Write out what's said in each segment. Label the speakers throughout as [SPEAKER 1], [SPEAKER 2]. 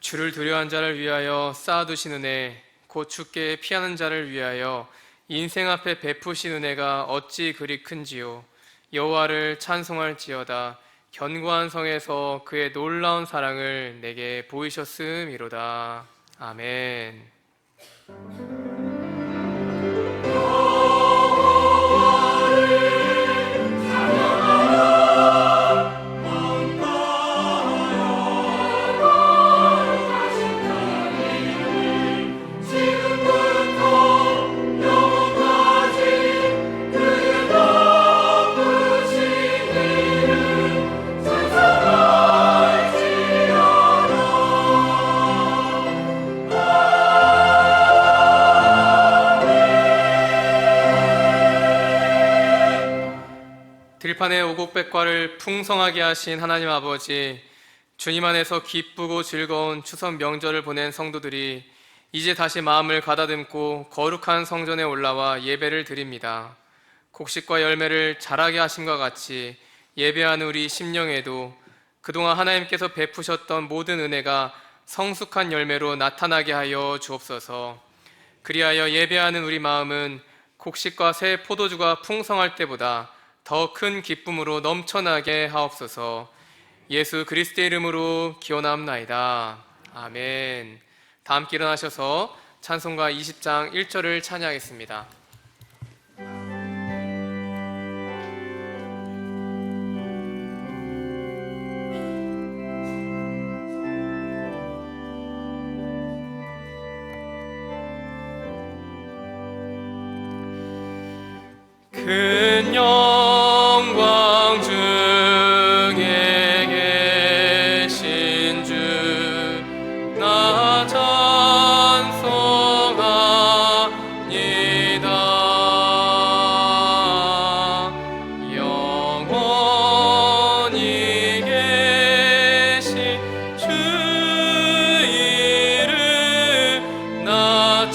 [SPEAKER 1] 주를 두려워한 자를 위하여 쌓아두신 은혜, 곧 주께 피하는 자를 위하여 인생 앞에 베푸신 은혜가 어찌 그리 큰지요. 여호와를 찬송할지어다. 견고한 성에서 그의 놀라운 사랑을 내게 보이셨음이로다. 아멘. 들판의 오곡백과를 풍성하게 하신 하나님 아버지, 주님 안에서 기쁘고 즐거운 추석 명절을 보낸 성도들이 이제 다시 마음을 가다듬고 거룩한 성전에 올라와 예배를 드립니다. 곡식과 열매를 자라게 하심과 같이 예배하는 우리 심령에도 그동안 하나님께서 베푸셨던 모든 은혜가 성숙한 열매로 나타나게 하여 주옵소서. 그리하여 예배하는 우리 마음은 곡식과 새 포도주가 풍성할 때보다 더 큰 기쁨으로 넘쳐나게 하옵소서. 예수 그리스도의 이름으로 기원합나이다. 아멘. 다 함께 일어나셔서 찬송가 20장 1절을 찬양하겠습니다. 큰 영광 중에 계신 주 나 찬송합니다. 영원히 계신 주 이름 나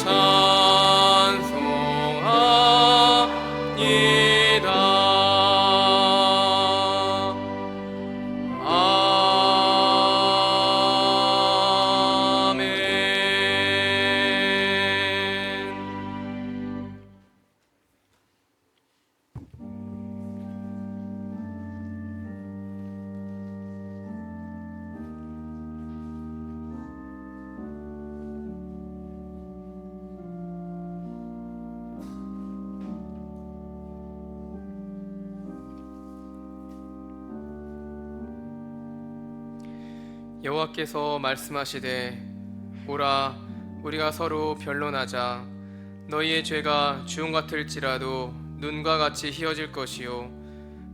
[SPEAKER 1] 여호와께서 말씀하시되 오라 우리가 서로 변론하자. 너희의 죄가 주홍 같을지라도 눈과 같이 희어질 것이요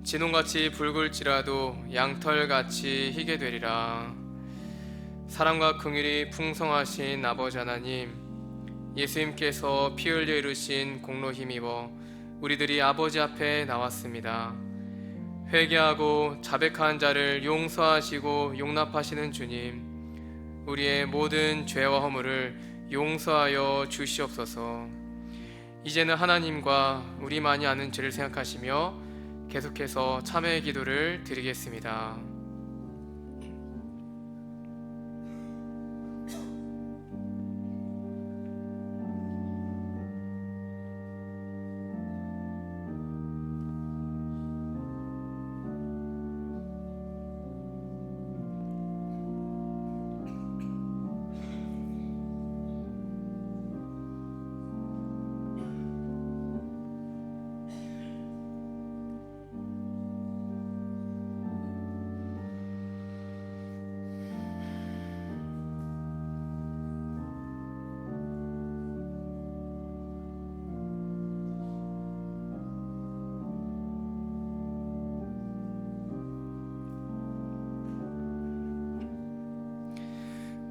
[SPEAKER 1] 진홍같이 붉을지라도 양털같이 희게 되리라. 사랑과 긍휼이 풍성하신 아버지 하나님, 예수님께서 피 흘려 이루신 공로 힘입어 우리들이 아버지 앞에 나왔습니다. 회개하고 자백한 자를 용서하시고 용납하시는 주님, 우리의 모든 죄와 허물을 용서하여 주시옵소서. 이제는 하나님과 우리만이 아는 죄를 생각하시며 계속해서 참회의 기도를 드리겠습니다.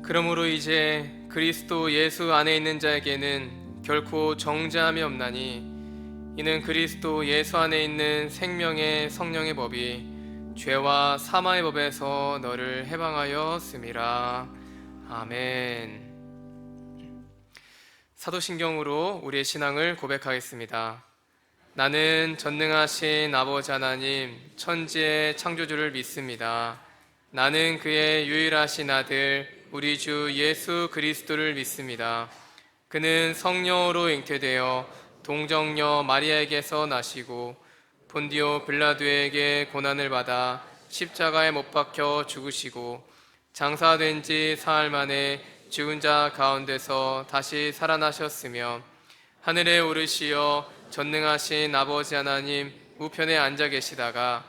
[SPEAKER 1] 그러므로 이제 그리스도 예수 안에 있는 자에게는 결코 정죄함이 없나니, 이는 그리스도 예수 안에 있는 생명의 성령의 법이 죄와 사망의 법에서 너를 해방하였음이라. 아멘. 사도신경으로 우리의 신앙을 고백하겠습니다. 나는 전능하신 아버지 하나님 천지의 창조주를 믿습니다. 나는 그의 유일하신 아들 우리 주 예수 그리스도를 믿습니다. 그는 성령으로 잉태되어 동정녀 마리아에게서 나시고 본디오 빌라도에게 고난을 받아 십자가에 못 박혀 죽으시고 장사된 지 사흘 만에 죽은 자 가운데서 다시 살아나셨으며 하늘에 오르시어 전능하신 아버지 하나님 우편에 앉아 계시다가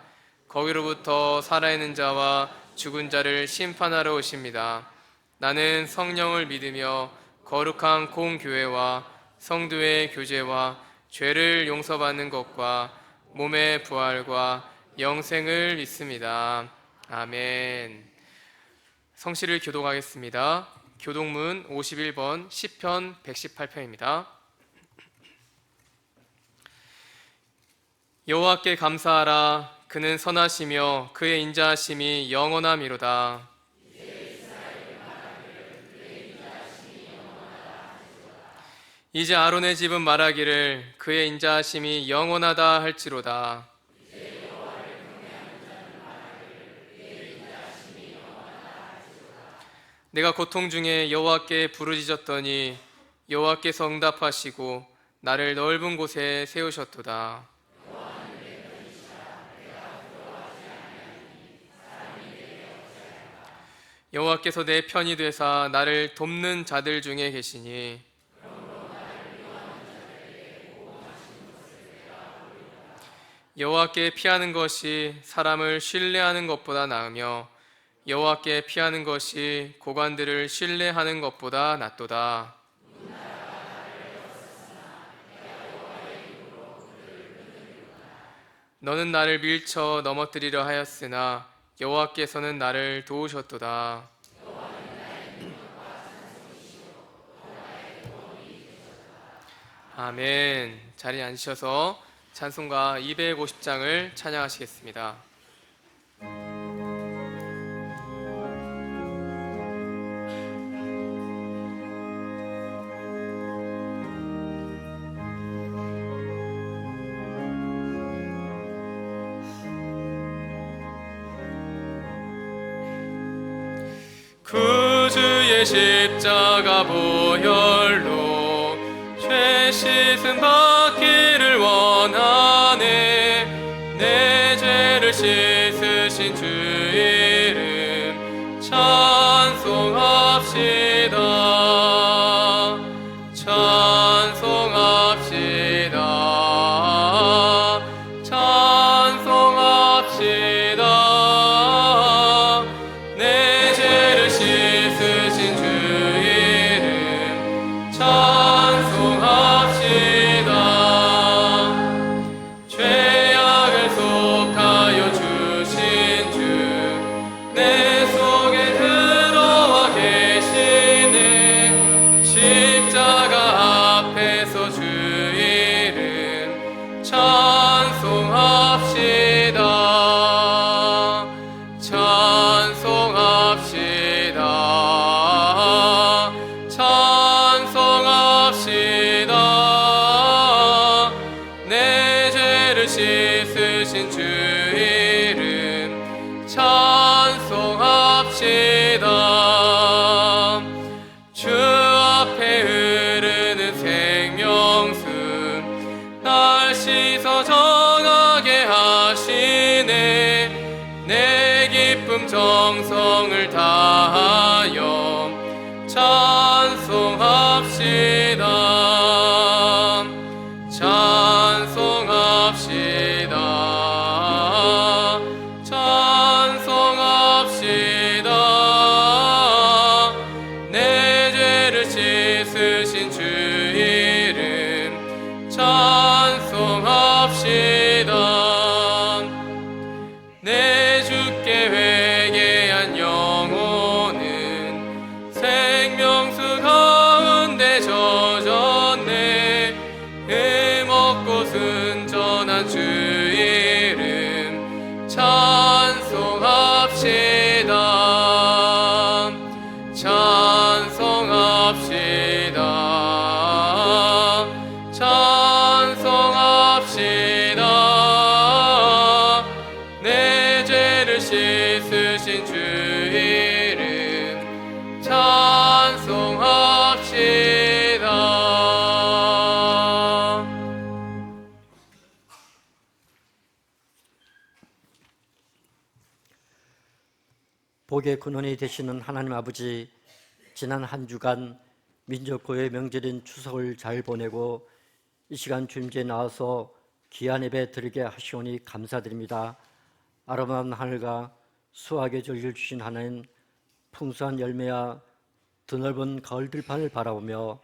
[SPEAKER 1] 거기로부터 살아있는 자와 죽은 자를 심판하러 오십니다. 나는 성령을 믿으며 거룩한 공교회와 성도의 교제와 죄를 용서받는 것과 몸의 부활과 영생을 믿습니다. 아멘. 성시를 교독하겠습니다. 교독문 51번 시편 118편입니다. 여호와께 감사하라. 그는 선하시며 그의 인자하심이 영원함이로다. 이제 아론의 집은 말하기를 그의 인자하심이 영원하다 할지로다. 내가 고통 중에 여호와께 부르짖었더니 여호와께서 응답하시고 나를 넓은 곳에 세우셨도다. 여호와께서 내 편이 되사 나를 돕는 자들 중에 계시니 여호와께 피하는 것이 사람을 신뢰하는 것보다 나으며 여호와께 피하는 것이 고관들을 신뢰하는 것보다 낫도다. 너는 나를 밀쳐 넘어뜨리려 하였으나 여호와께서는 나를 도우셨도다. 아멘. 자리에 앉으셔서 찬송가 250장을 찬양하시겠습니다. 구주의 십자가 보혈로 죄 씻음 받기를 원하네. 내 죄를 씻으신 주 이름 찬송합시다. 찬송합시다. 찬송합시다. 내 죄를 씻으신 주 이름 찬송합시다. 죄악을 속하여 주신 주 내 속에 들어와 계시네. 십자가 앞에서 주 이름 찬송합시다. 찬송합시다. 찬송합시다. 내 죄를 씻으신 주 이름 찬송합시다. 주 앞에 흐르는 생명수 날 씻어 정하게 하시네. 내 기쁨 정성을 다하여 찬송합시다. 찬송합시다. 찬송합시다. 내 죄를 씻으신 주 이름 찬송합시다. 내 주께 회개한 영혼은 생명수 가운데 젖어내.
[SPEAKER 2] 근원이 되시는 하나님 아버지, 지난 한 주간 민족 고유의 명절인 추석을 잘 보내고 이 시간 주님께 나와서 귀한 예배 드리게 하시오니 감사드립니다. 아름다운 하늘과 수확의 절기를 주신 하나님, 풍성한 열매와 드넓은 가을 들판을 바라보며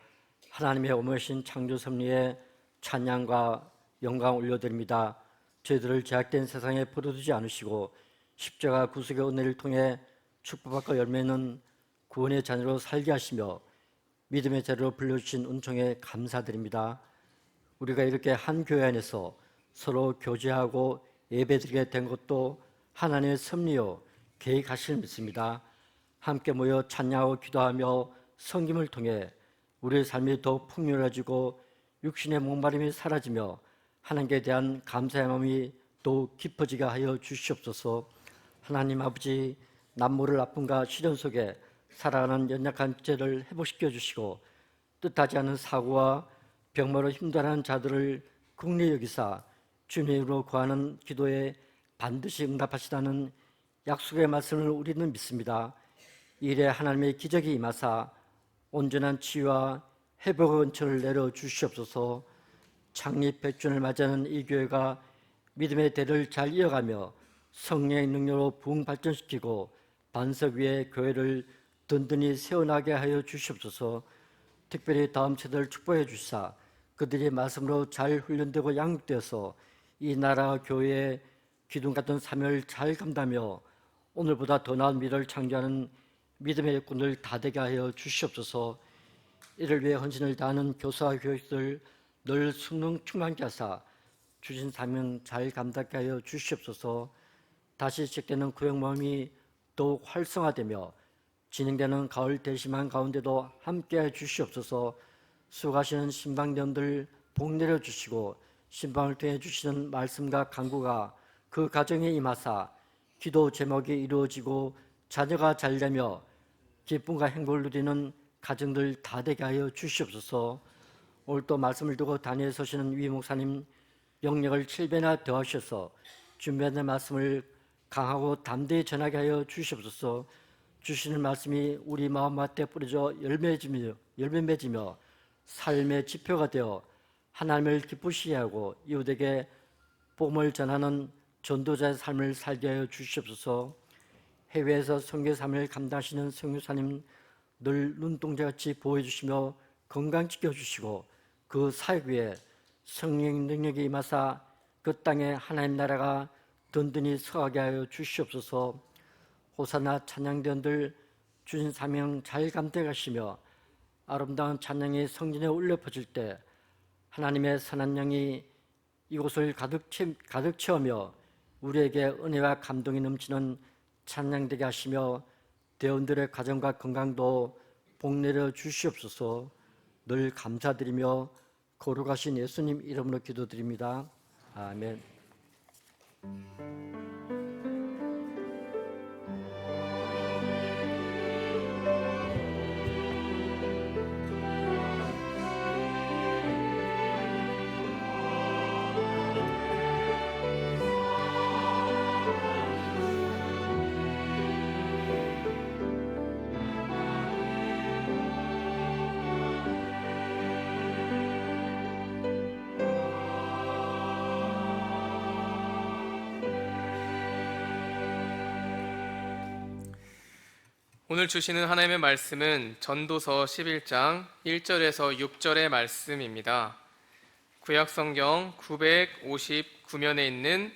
[SPEAKER 2] 하나님의 오묘하신 창조 섭리에 찬양과 영광 올려드립니다. 저희들을 제약된 세상에 버려두지 않으시고 십자가 구속의 은혜를 통해 축복받고 열매는 구원의 자녀로 살게 하시며 믿음의 자리로 불러주신 은총에 감사드립니다. 우리가 이렇게 한 교회 안에서 서로 교제하고 예배드리게 된 것도 하나님의 섭리요 계획하실 믿습니다. 함께 모여 찬양하고 기도하며 섬김을 통해 우리의 삶이 더욱 풍요로워지고 육신의 목마름이 사라지며 하나님께 대한 감사의 마음이 더욱 깊어지게 하여 주시옵소서. 하나님 아버지, 남모를 아픔과 시련 속에 살아가는 연약한 죄를 회복시켜 주시고 뜻하지 않은 사고와 병마로 힘들어하는 자들을 긍휼히 여기사 주님의 이름으로 구하는 기도에 반드시 응답하시다는 약속의 말씀을 우리는 믿습니다. 이래 하나님의 기적이 임하사 온전한 치유와 회복의 은총을 내려 주시옵소서. 창립 100주년을 맞이하는 이 교회가 믿음의 대를 잘 이어가며 성령의 능력으로 부흥 발전시키고 반석 위에 교회를 든든히 세워나게 하여 주시옵소서. 특별히 다음 세대를 축복해 주시사 그들이 말씀으로 잘 훈련되고 양육되어서 이 나라 교회의 기둥 같은 사명을 잘 감당하며 오늘보다 더 나은 미래를 창조하는 믿음의 일꾼들 다 되게 하여 주시옵소서. 이를 위해 헌신을 다하는 교사와 교육들 늘 성령 충만케 하사 주신 사명 잘 감당하게 하여 주시옵소서. 다시 시작되는 구역 모임이 더욱 활성화되며 진행되는 가을 대심한 가운데도 함께해 주시옵소서. 수고하시는 신방대원들 복 내려주시고 신방을 통해 주시는 말씀과 강구가 그 가정에 임하사 기도 제목이 이루어지고 자녀가 잘되며 기쁨과 행복을 누리는 가정들 다 되게 하여 주시옵소서. 오늘 또 말씀을 두고 단위에 서시는 위 목사님 영역을 7배나 더하셔서 준비하는 말씀을 강하고 담대히 전하게 하여 주시옵소서. 주시는 말씀이 우리 마음밭에 뿌려져 열매 맺으며 삶의 지표가 되어 하나님을 기쁘시게 하고 이웃에게 복음을 전하는 전도자의 삶을 살게 하여 주시옵소서. 해외에서 선교 삶을 감당하시는 선교사님 늘 눈동자같이 보호해 주시며 건강 지켜주시고 그 사역 위에 성령 능력이 임하사 그 땅에 하나님 나라가 든든히 서하게 하여 주시옵소서. 호사나 찬양대원들 주신 사명 잘 감당하시며 아름다운 찬양이 성전에 울려 퍼질 때 하나님의 선한 영이 이곳을 가득 채우며 우리에게 은혜와 감동이 넘치는 찬양되게 하시며 대원들의 가정과 건강도 복내려 주시옵소서. 늘 감사드리며 거룩하신 예수님 이름으로 기도드립니다. 아멘.
[SPEAKER 1] 오늘 주시는 하나님의 말씀은 전도서 11장 1절에서 6절의 말씀입니다. 구약성경 959면에 있는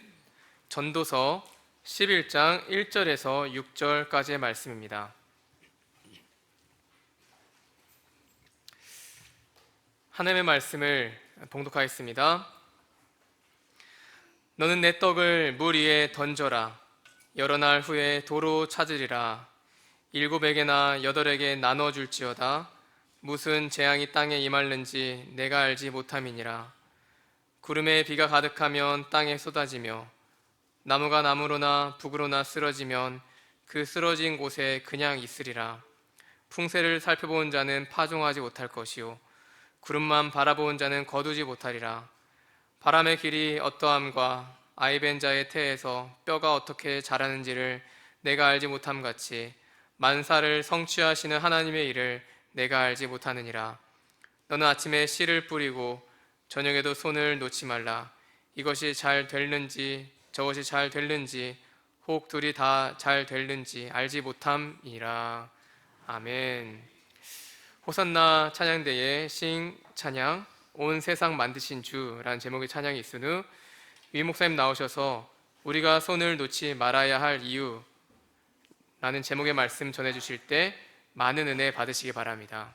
[SPEAKER 1] 전도서 11장 1절에서 6절까지의 말씀입니다. 하나님의 말씀을 봉독하겠습니다. 너는 내 떡을 물 위에 던져라. 여러 날 후에 도로 찾으리라. 7에게나 8에게 나눠줄지어다. 무슨 재앙이 땅에 임할는지 내가 알지 못함이니라. 구름에 비가 가득하면 땅에 쏟아지며 나무가 나무로나 북으로나 쓰러지면 그 쓰러진 곳에 그냥 있으리라. 풍세를 살펴본 자는 파종하지 못할 것이요 구름만 바라본 자는 거두지 못하리라. 바람의 길이 어떠함과 아이벤 자의 태에서 뼈가 어떻게 자라는지를 내가 알지 못함같이 만사를 성취하시는 하나님의 일을 내가 알지 못하느니라. 너는 아침에 씨를 뿌리고 저녁에도 손을 놓지 말라. 이것이 잘 될는지 저것이 잘 될는지 혹 둘이 다 잘 될는지 알지 못함이라. 아멘. 호산나 찬양대의 싱 찬양 온 세상 만드신 주라는 제목의 찬양이 있은 후 위 목사님 나오셔서 우리가 손을 놓지 말아야 할 이유 라는 제목의 말씀 전해주실 때 많은 은혜 받으시기 바랍니다.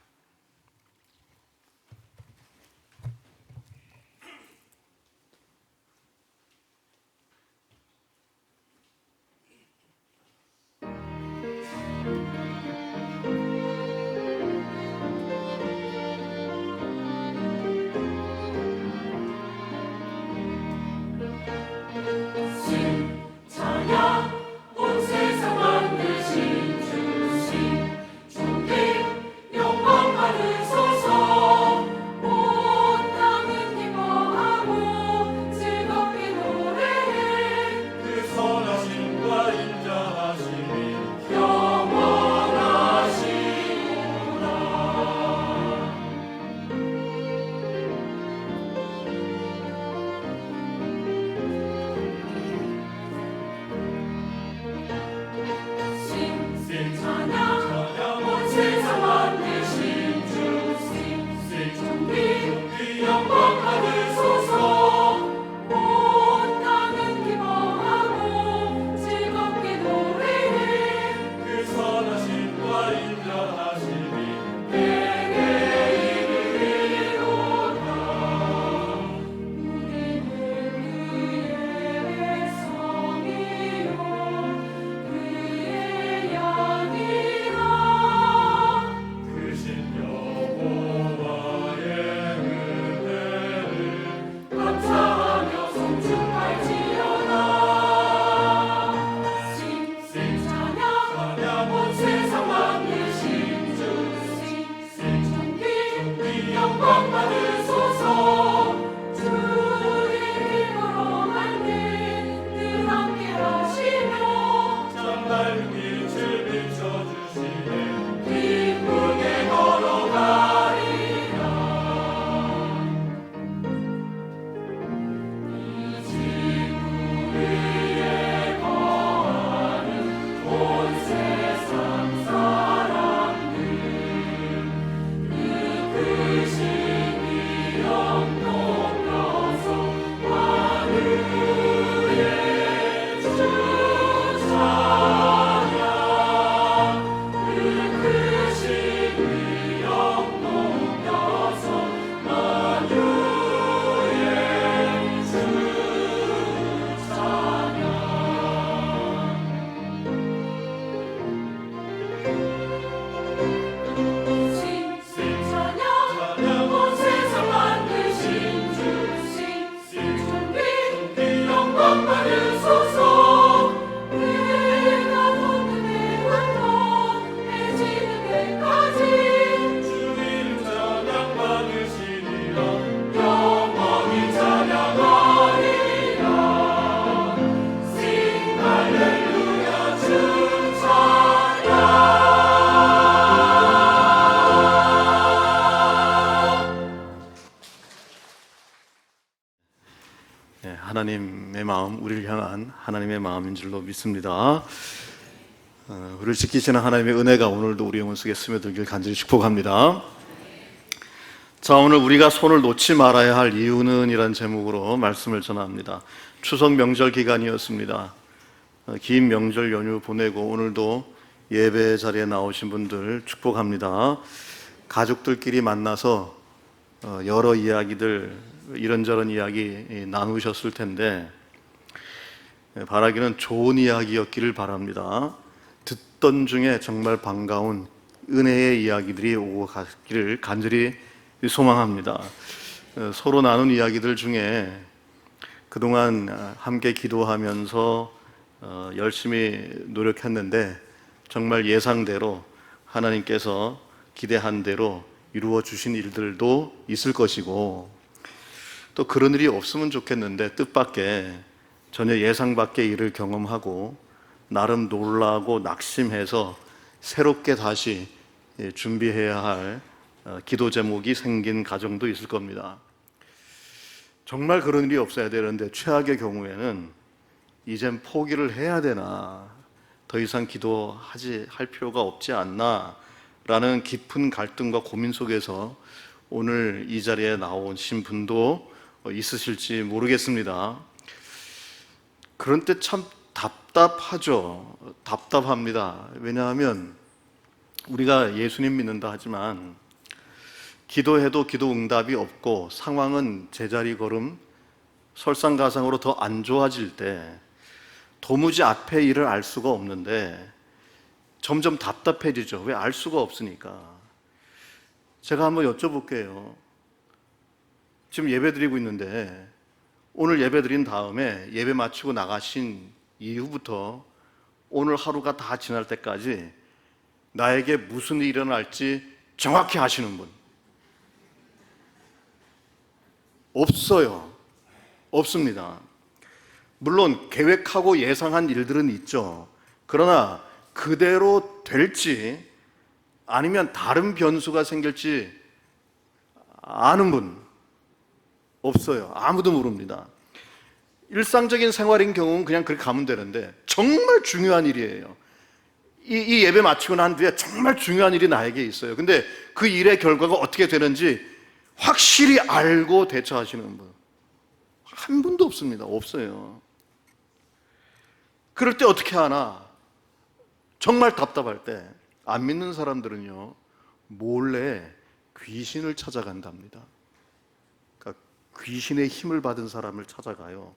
[SPEAKER 3] 하나님의 마음, 우리를 향한 하나님의 마음인 줄로 믿습니다. 우리를 지키시는 하나님의 은혜가 오늘도 우리 영혼 속에 스며들길 간절히 축복합니다. 자, 오늘 우리가 손을 놓지 말아야 할 이유는 이란 제목으로 말씀을 전합니다. 추석 명절 기간이었습니다. 긴 명절 연휴 보내고 오늘도 예배 자리에 나오신 분들 축복합니다. 가족들끼리 만나서 여러 이야기들, 이런저런 이야기 나누셨을 텐데 바라기는 좋은 이야기였기를 바랍니다. 듣던 중에 정말 반가운 은혜의 이야기들이 오고 가기를 간절히 소망합니다. 서로 나눈 이야기들 중에 그동안 함께 기도하면서 열심히 노력했는데 정말 예상대로 하나님께서 기대한 대로 이루어 주신 일들도 있을 것이고, 또 그런 일이 없으면 좋겠는데 뜻밖의 전혀 예상 밖의 일을 경험하고 나름 놀라고 낙심해서 새롭게 다시 준비해야 할 기도 제목이 생긴 가정도 있을 겁니다. 정말 그런 일이 없어야 되는데 최악의 경우에는 이젠 포기를 해야 되나, 더 이상 할 필요가 없지 않나 라는 깊은 갈등과 고민 속에서 오늘 이 자리에 나오신 분도 있으실지 모르겠습니다. 그런 때 참 답답하죠. 답답합니다. 왜냐하면 우리가 예수님 믿는다 하지만 기도해도 기도 응답이 없고 상황은 제자리 걸음 설상가상으로 더 안 좋아질 때 도무지 앞의 일을 알 수가 없는데 점점 답답해지죠. 왜? 알 수가 없으니까. 제가 한번 여쭤볼게요. 지금 예배 드리고 있는데 오늘 예배 드린 다음에 예배 마치고 나가신 이후부터 오늘 하루가 다 지날 때까지 나에게 무슨 일이 일어날지 정확히 아시는 분? 없어요. 없습니다. 물론 계획하고 예상한 일들은 있죠. 그러나 그대로 될지 아니면 다른 변수가 생길지 아는 분 없어요. 아무도 모릅니다. 일상적인 생활인 경우는 그냥 그렇게 가면 되는데 정말 중요한 일이에요. 이 예배 마치고 난 뒤에 정말 중요한 일이 나에게 있어요. 근데 그 일의 결과가 어떻게 되는지 확실히 알고 대처하시는 분 한 분도 없습니다. 없어요. 그럴 때 어떻게 하나? 정말 답답할 때 안 믿는 사람들은요 몰래 귀신을 찾아간답니다. 그러니까 귀신의 힘을 받은 사람을 찾아가요.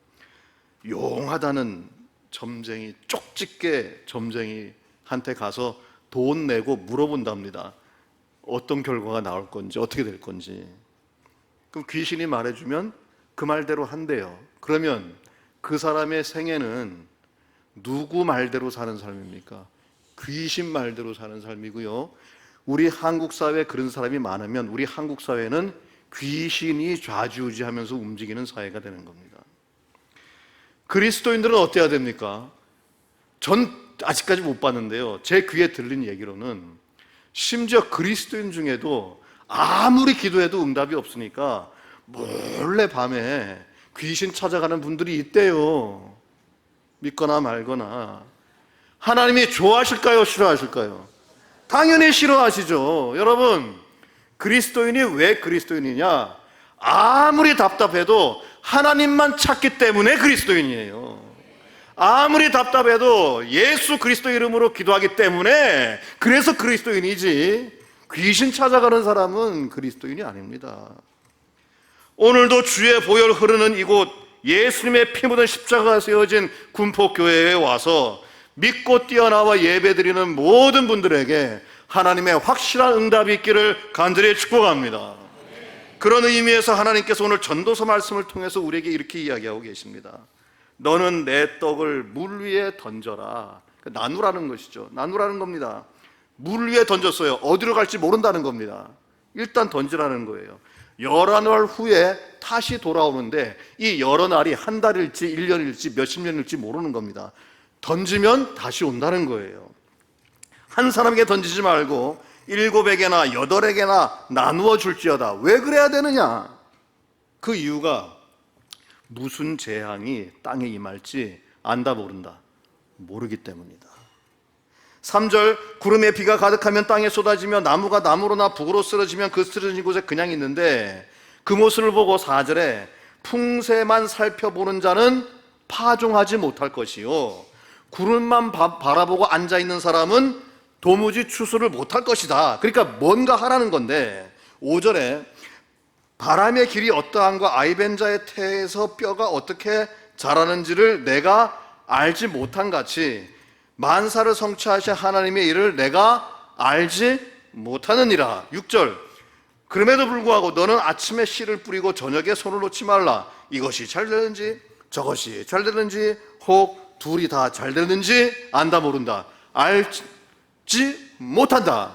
[SPEAKER 3] 용하다는 점쟁이, 쪽집게 점쟁이한테 가서 돈 내고 물어본답니다. 어떤 결과가 나올 건지, 어떻게 될 건지. 그럼 귀신이 말해주면 그 말대로 한대요. 그러면 그 사람의 생애는 누구 말대로 사는 삶입니까? 귀신 말대로 사는 삶이고요. 우리 한국 사회에 그런 사람이 많으면 우리 한국 사회는 귀신이 좌지우지하면서 움직이는 사회가 되는 겁니다. 그리스도인들은 어때야 됩니까? 전 아직까지 못 봤는데요. 제 귀에 들린 얘기로는 심지어 그리스도인 중에도 아무리 기도해도 응답이 없으니까 몰래 밤에 귀신 찾아가는 분들이 있대요. 믿거나 말거나. 하나님이 좋아하실까요? 싫어하실까요? 당연히 싫어하시죠. 여러분, 그리스도인이 왜 그리스도인이냐? 아무리 답답해도 하나님만 찾기 때문에 그리스도인이에요. 아무리 답답해도 예수 그리스도 이름으로 기도하기 때문에 그래서 그리스도인이지, 귀신 찾아가는 사람은 그리스도인이 아닙니다. 오늘도 주의 보혈 흐르는 이곳 예수님의 피 묻은 십자가가 세워진 군포교회에 와서 믿고 뛰어나와 예배드리는 모든 분들에게 하나님의 확실한 응답이 있기를 간절히 축복합니다. 그런 의미에서 하나님께서 오늘 전도서 말씀을 통해서 우리에게 이렇게 이야기하고 계십니다. 너는 내 떡을 물 위에 던져라. 나누라는 것이죠. 나누라는 겁니다. 물 위에 던졌어요. 어디로 갈지 모른다는 겁니다. 일단 던지라는 거예요. 여러 날 후에 다시 돌아오는데 이 여러 날이 한 달일지 1년일지 몇십 년일지 모르는 겁니다. 던지면 다시 온다는 거예요. 한 사람에게 던지지 말고 7에게나 8에게나 나누어 줄지어다. 왜 그래야 되느냐? 그 이유가 무슨 재앙이 땅에 임할지 안다 모른다? 모르기 때문이다. 3절, 구름에 비가 가득하면 땅에 쏟아지며 나무가 나무로나 북으로 쓰러지면 그 쓰러진 곳에 그냥 있는데 그 모습을 보고 4절에 풍세만 살펴보는 자는 파종하지 못할 것이요 구름만 바라보고 앉아있는 사람은 도무지 추수를 못할 것이다. 그러니까 뭔가 하라는 건데 5절에 바람의 길이 어떠한가 아이벤자의 태에서 뼈가 어떻게 자라는지를 내가 알지 못한 같이 만사를 성취하신 하나님의 일을 내가 알지 못하느니라. 6절, 그럼에도 불구하고 너는 아침에 씨를 뿌리고 저녁에 손을 놓지 말라. 이것이 잘 되는지 저것이 잘 되는지 혹 둘이 다 잘 되는지 안다 모른다. 알지 못한다.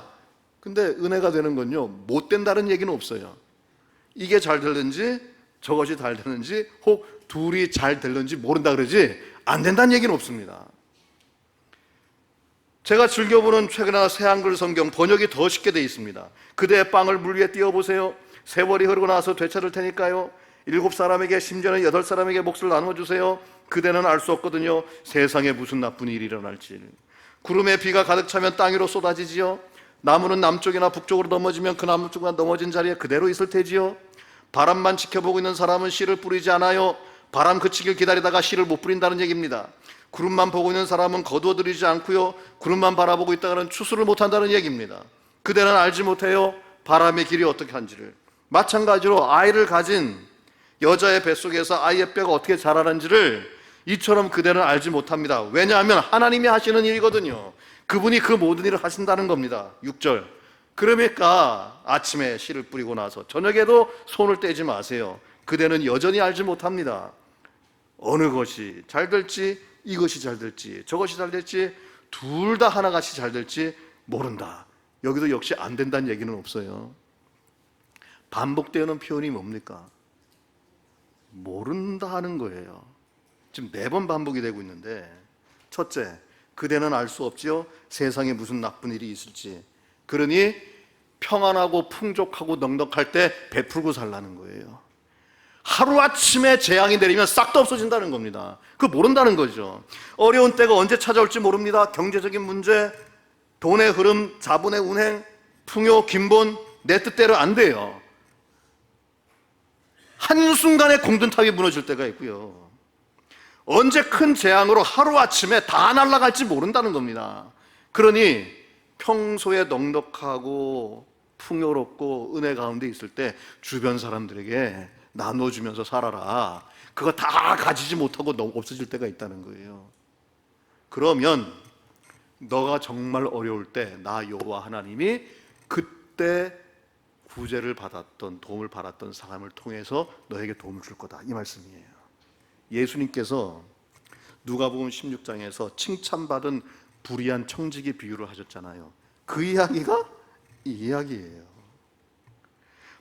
[SPEAKER 3] 근데 은혜가 되는 건요, 못 된다는 얘기는 없어요. 이게 잘 되는지 저것이 잘 되는지 혹 둘이 잘 되는지 모른다 그러지 안 된다는 얘기는 없습니다. 제가 즐겨보는 최근에 새 한글 성경 번역이 더 쉽게 되어 있습니다. 그대의 빵을 물 위에 띄워보세요. 세월이 흐르고 나서 되찾을 테니까요. 7사람에게 심지어는 8사람에게 몫을 나눠주세요. 그대는 알 수 없거든요. 세상에 무슨 나쁜 일이 일어날지. 구름에 비가 가득 차면 땅 위로 쏟아지지요. 나무는 남쪽이나 북쪽으로 넘어지면 그 나무 쪽으로 넘어진 자리에 그대로 있을 테지요. 바람만 지켜보고 있는 사람은 씨를 뿌리지 않아요. 바람 그치길 기다리다가 씨를 못 뿌린다는 얘기입니다. 구름만 보고 있는 사람은 거두어들이지 않고요. 구름만 바라보고 있다가는 추수를 못한다는 얘기입니다. 그대는 알지 못해요. 바람의 길이 어떻게 한지를. 마찬가지로 아이를 가진 여자의 뱃속에서 아이의 뼈가 어떻게 자라는지를 이처럼 그대는 알지 못합니다. 왜냐하면 하나님이 하시는 일이거든요. 그분이 그 모든 일을 하신다는 겁니다. 6절. 그러니까 아침에 씨를 뿌리고 나서 저녁에도 손을 떼지 마세요. 그대는 여전히 알지 못합니다. 어느 것이 잘 될지, 이것이 잘 될지, 저것이 잘 될지, 둘 다 하나같이 잘 될지 모른다. 여기도 역시 안 된다는 얘기는 없어요. 반복되는 표현이 뭡니까? 모른다 하는 거예요. 지금 4번 반복이 되고 있는데, 첫째, 그대는 알 수 없지요. 세상에 무슨 나쁜 일이 있을지. 그러니 평안하고 풍족하고 넉넉할 때 베풀고 살라는 거예요. 하루아침에 재앙이 내리면 싹 다 없어진다는 겁니다. 그거 모른다는 거죠. 어려운 때가 언제 찾아올지 모릅니다. 경제적인 문제, 돈의 흐름, 자본의 운행, 풍요, 긴본, 내 뜻대로 안 돼요. 한순간에 공든탑이 무너질 때가 있고요. 언제 큰 재앙으로 하루아침에 다 날아갈지 모른다는 겁니다. 그러니 평소에 넉넉하고 풍요롭고 은혜 가운데 있을 때 주변 사람들에게 나눠주면서 살아라. 그거 다 가지지 못하고 없어질 때가 있다는 거예요. 그러면 너가 정말 어려울 때 나 여호와 하나님이 그때 구제를 받았던, 도움을 받았던 사람을 통해서 너에게 도움을 줄 거다, 이 말씀이에요. 예수님께서 누가복음 16장에서 칭찬받은 불의한 청지기 비유를 하셨잖아요. 그 이야기가 이 이야기예요.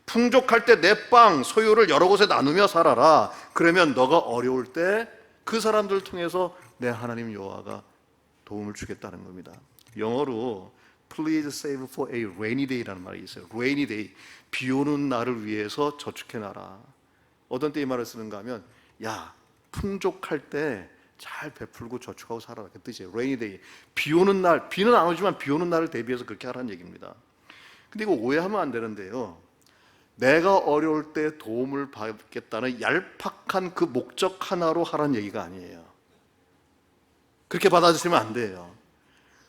[SPEAKER 3] 풍족할 때 내 빵 소유를 여러 곳에 나누며 살아라. 그러면 너가 어려울 때 그 사람들을 통해서 내 하나님 여호와가 도움을 주겠다는 겁니다. 영어로 Please save for a rainy day라는 말이 있어요. Rainy day, 비 오는 날을 위해서 저축해놔라. 어떤 때 이 말을 쓰는가 하면, 야, 풍족할 때 잘 베풀고 저축하고 살아라, 그 뜻이에요. Rainy day, 비 오는 날, 비는 안 오지만 비 오는 날을 대비해서 그렇게 하라는 얘기입니다. 근데 이거 오해하면 안 되는데요, 내가 어려울 때 도움을 받겠다는 얄팍한 그 목적 하나로 하라는 얘기가 아니에요. 그렇게 받아주시면 안 돼요.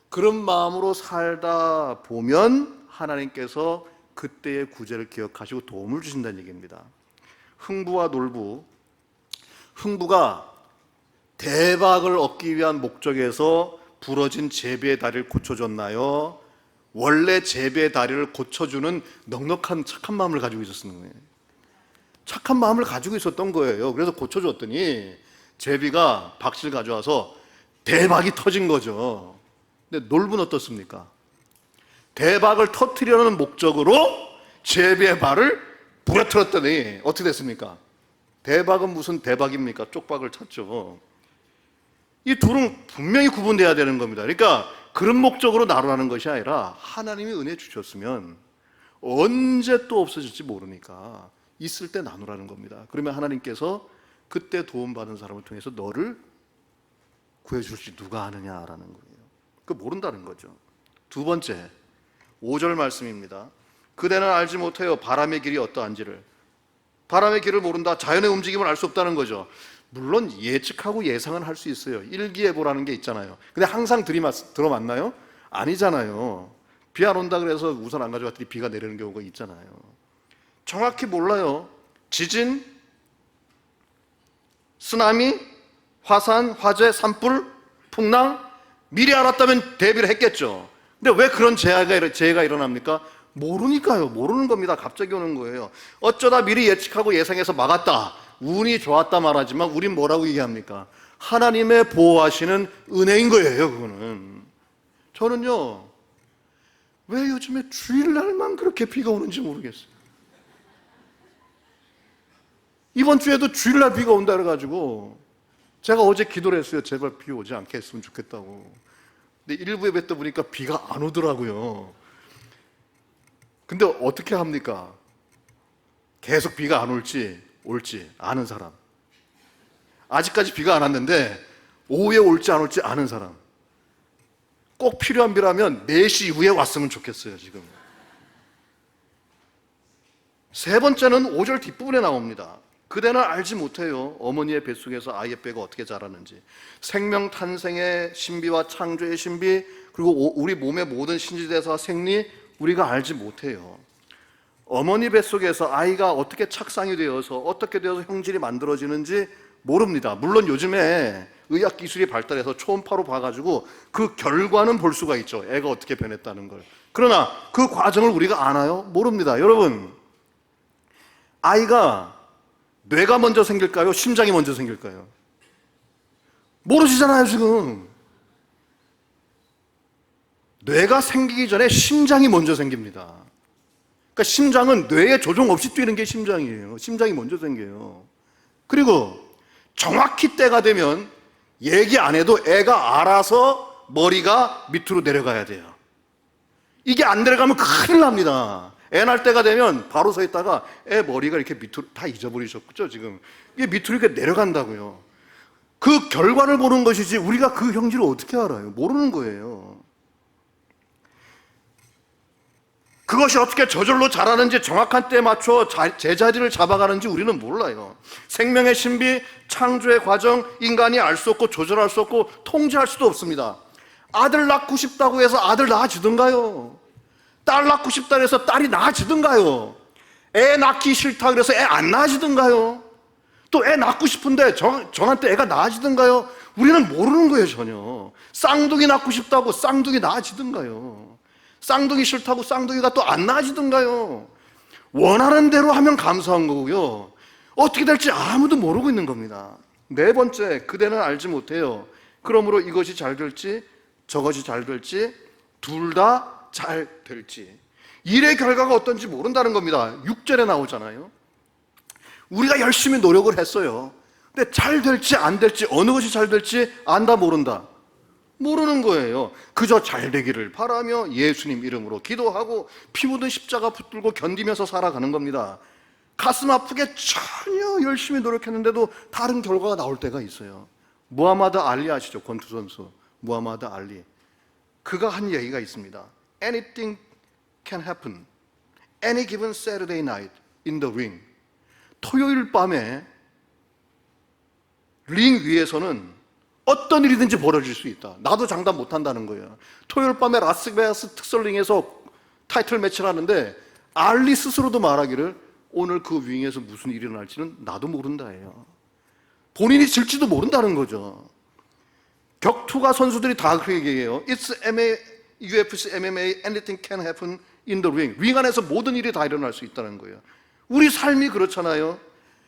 [SPEAKER 3] 그런 마음으로 살다 보면 하나님께서 그때의 구제를 기억하시고 도움을 주신다는 얘기입니다. 흥부와 놀부, 흥부가 대박을 얻기 위한 목적에서 부러진 제비의 다리를 고쳐줬나요? 원래 제비의 다리를 고쳐주는 넉넉한 착한 마음을 가지고 있었던 거예요. 착한 마음을 가지고 있었던 거예요. 그래서 고쳐줬더니 제비가 박씨를 가져와서 대박이 터진 거죠. 근데 놀부는 어떻습니까? 대박을 터뜨리려는 목적으로 제비의 발을 부러뜨렸더니 어떻게 됐습니까? 대박은 무슨 대박입니까? 쪽박을 쳤죠. 이 둘은 분명히 구분돼야 되는 겁니다. 그러니까 그런 목적으로 나누라는 것이 아니라 하나님이 은혜 주셨으면 언제 또 없어질지 모르니까 있을 때 나누라는 겁니다. 그러면 하나님께서 그때 도움받은 사람을 통해서 너를 구해줄지 누가 아느냐라는 거예요. 그거 모른다는 거죠. 두 번째, 5절 말씀입니다. 그대는 알지 못해요. 바람의 길이 어떠한지를. 바람의 길을 모른다. 자연의 움직임을 알 수 없다는 거죠. 물론 예측하고 예상은 할 수 있어요. 일기예보라는 게 있잖아요. 근데 항상 들어맞나요? 아니잖아요. 비 안 온다 그래서 우산 안 가져갔더니 비가 내리는 경우가 있잖아요. 정확히 몰라요. 지진, 쓰나미, 화산, 화재, 산불, 풍랑, 미리 알았다면 대비를 했겠죠. 근데 왜 그런 재해가 일어납니까? 모르니까요. 모르는 겁니다. 갑자기 오는 거예요. 어쩌다 미리 예측하고 예상해서 막았다, 운이 좋았다 말하지만 우린 뭐라고 얘기합니까? 하나님의 보호하시는 은혜인 거예요. 그거는. 저는요, 왜 요즘에 주일날만 그렇게 비가 오는지 모르겠어요. 이번 주에도 주일날 비가 온다 그래가지고 제가 어제 기도를 했어요. 제발 비 오지 않게 했으면 좋겠다고. 근데 일부 예배 때 보니까 비가 안 오더라고요. 근데 어떻게 합니까? 계속 비가 안 올지 아는 사람. 아직까지 비가 안 왔는데 오후에 올지 안 올지 아는 사람. 꼭 필요한 비라면 4시 이후에 왔으면 좋겠어요. 지금 세 번째는 5절 뒷부분에 나옵니다. 그대는 알지 못해요. 어머니의 뱃속에서 아이의 뼈가 어떻게 자라는지. 생명 탄생의 신비와 창조의 신비, 그리고 우리 몸의 모든 신지대사 생리 우리가 알지 못해요. 어머니 뱃속에서 아이가 어떻게 착상이 되어서 어떻게 되어서 형질이 만들어지는지 모릅니다. 물론 요즘에 의학 기술이 발달해서 초음파로 봐가지고 그 결과는 볼 수가 있죠. 애가 어떻게 변했다는 걸. 그러나 그 과정을 우리가 아나요? 모릅니다. 여러분, 아이가 뇌가 먼저 생길까요? 심장이 먼저 생길까요? 모르시잖아요, 지금. 뇌가 생기기 전에 심장이 먼저 생깁니다. 그러니까 심장은 뇌에 조종 없이 뛰는 게 심장이에요. 심장이 먼저 생겨요. 그리고 정확히 때가 되면 얘기 안 해도 애가 알아서 머리가 밑으로 내려가야 돼요. 이게 안 내려가면 큰일 납니다. 애 낳을 때가 되면 바로 서 있다가 애 머리가 이렇게 밑으로 다 잊어버리셨죠, 지금. 이게 밑으로 이렇게 내려간다고요. 그 결과를 보는 것이지 우리가 그 형질을 어떻게 알아요? 모르는 거예요. 그것이 어떻게 저절로 자라는지 정확한 때에 맞춰 제자리를 잡아가는지 우리는 몰라요. 생명의 신비, 창조의 과정, 인간이 알 수 없고 조절할 수 없고 통제할 수도 없습니다. 아들 낳고 싶다고 해서 아들 낳아지던가요? 딸 낳고 싶다 해서 딸이 낳아지던가요? 애 낳기 싫다 그래서 애 안 낳아지던가요? 또 애 낳고 싶은데 정한 때 애가 낳아지던가요? 우리는 모르는 거예요, 전혀. 쌍둥이 낳고 싶다고 쌍둥이 낳아지던가요? 쌍둥이 싫다고 쌍둥이가 또 안 낳아지던가요? 원하는 대로 하면 감사한 거고요. 어떻게 될지 아무도 모르고 있는 겁니다. 네 번째, 그대는 알지 못해요. 그러므로 이것이 잘 될지 저것이 잘 될지 둘 다 잘 될지. 일의 결과가 어떤지 모른다는 겁니다. 6절에 나오잖아요. 우리가 열심히 노력을 했어요. 근데 잘 될지 안 될지 어느 것이 잘 될지 안다 모른다. 모르는 거예요. 그저 잘 되기를 바라며 예수님 이름으로 기도하고 피 묻은 십자가 붙들고 견디면서 살아가는 겁니다. 가슴 아프게 전혀 열심히 노력했는데도 다른 결과가 나올 때가 있어요. 무하마드 알리 아시죠? 권투 선수 무하마드 알리. 그가 한 얘기가 있습니다. Anything can happen. Any given Saturday night in the ring. 토요일 밤에 링 위에서는 어떤 일이든지 벌어질 수 있다. 나도 장담 못한다는 거예요. 토요일 밤에 라스베가스 특설링에서 타이틀 매치를 하는데 알리 스스로도 말하기를 오늘 그 윙에서 무슨 일이 일어날지는 나도 모른다예요. 본인이 질지도 모른다는 거죠. 격투가 선수들이 다 그렇게 얘기해요. It's UFC, MMA, anything can happen in the ring. 링 안에서 모든 일이 다 일어날 수 있다는 거예요. 우리 삶이 그렇잖아요.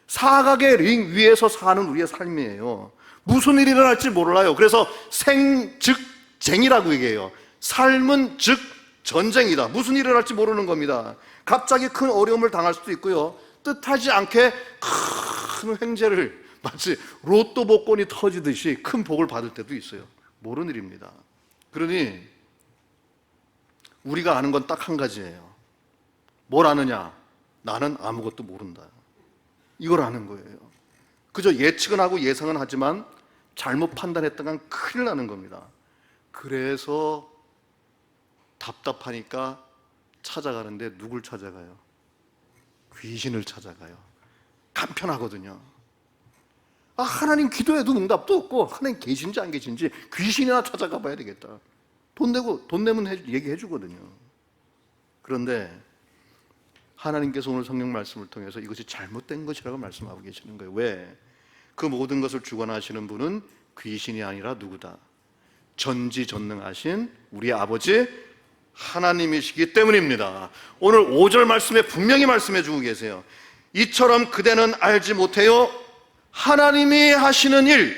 [SPEAKER 3] 사각의 링 위에서 사는 우리의 삶이에요. 무슨 일이 일어날지 몰라요. 그래서 생, 즉, 쟁이라고 얘기해요. 삶은 즉, 전쟁이다. 무슨 일이 일어날지 모르는 겁니다. 갑자기 큰 어려움을 당할 수도 있고요. 뜻하지 않게 큰 횡재를 마치 로또 복권이 터지듯이 큰 복을 받을 때도 있어요. 모르는 일입니다. 그러니 우리가 아는 건 딱 한 가지예요. 뭘 아느냐? 나는 아무것도 모른다. 이걸 아는 거예요. 그저 예측은 하고 예상은 하지만 잘못 판단했다간 큰일 나는 겁니다. 그래서 답답하니까 찾아가는데 누굴 찾아가요? 귀신을 찾아가요. 간편하거든요. 아, 하나님 기도해도 응답도 없고 하나님 계신지 안 계신지 귀신이나 찾아가 봐야 되겠다. 돈 내면 얘기해 주거든요. 그런데 하나님께서 오늘 성경 말씀을 통해서 이것이 잘못된 것이라고 말씀하고 계시는 거예요. 왜? 그 모든 것을 주관하시는 분은 귀신이 아니라 누구다? 전지전능하신 우리 아버지 하나님이시기 때문입니다. 오늘 5절 말씀에 분명히 말씀해 주고 계세요. 이처럼 그대는 알지 못해요. 하나님이 하시는 일,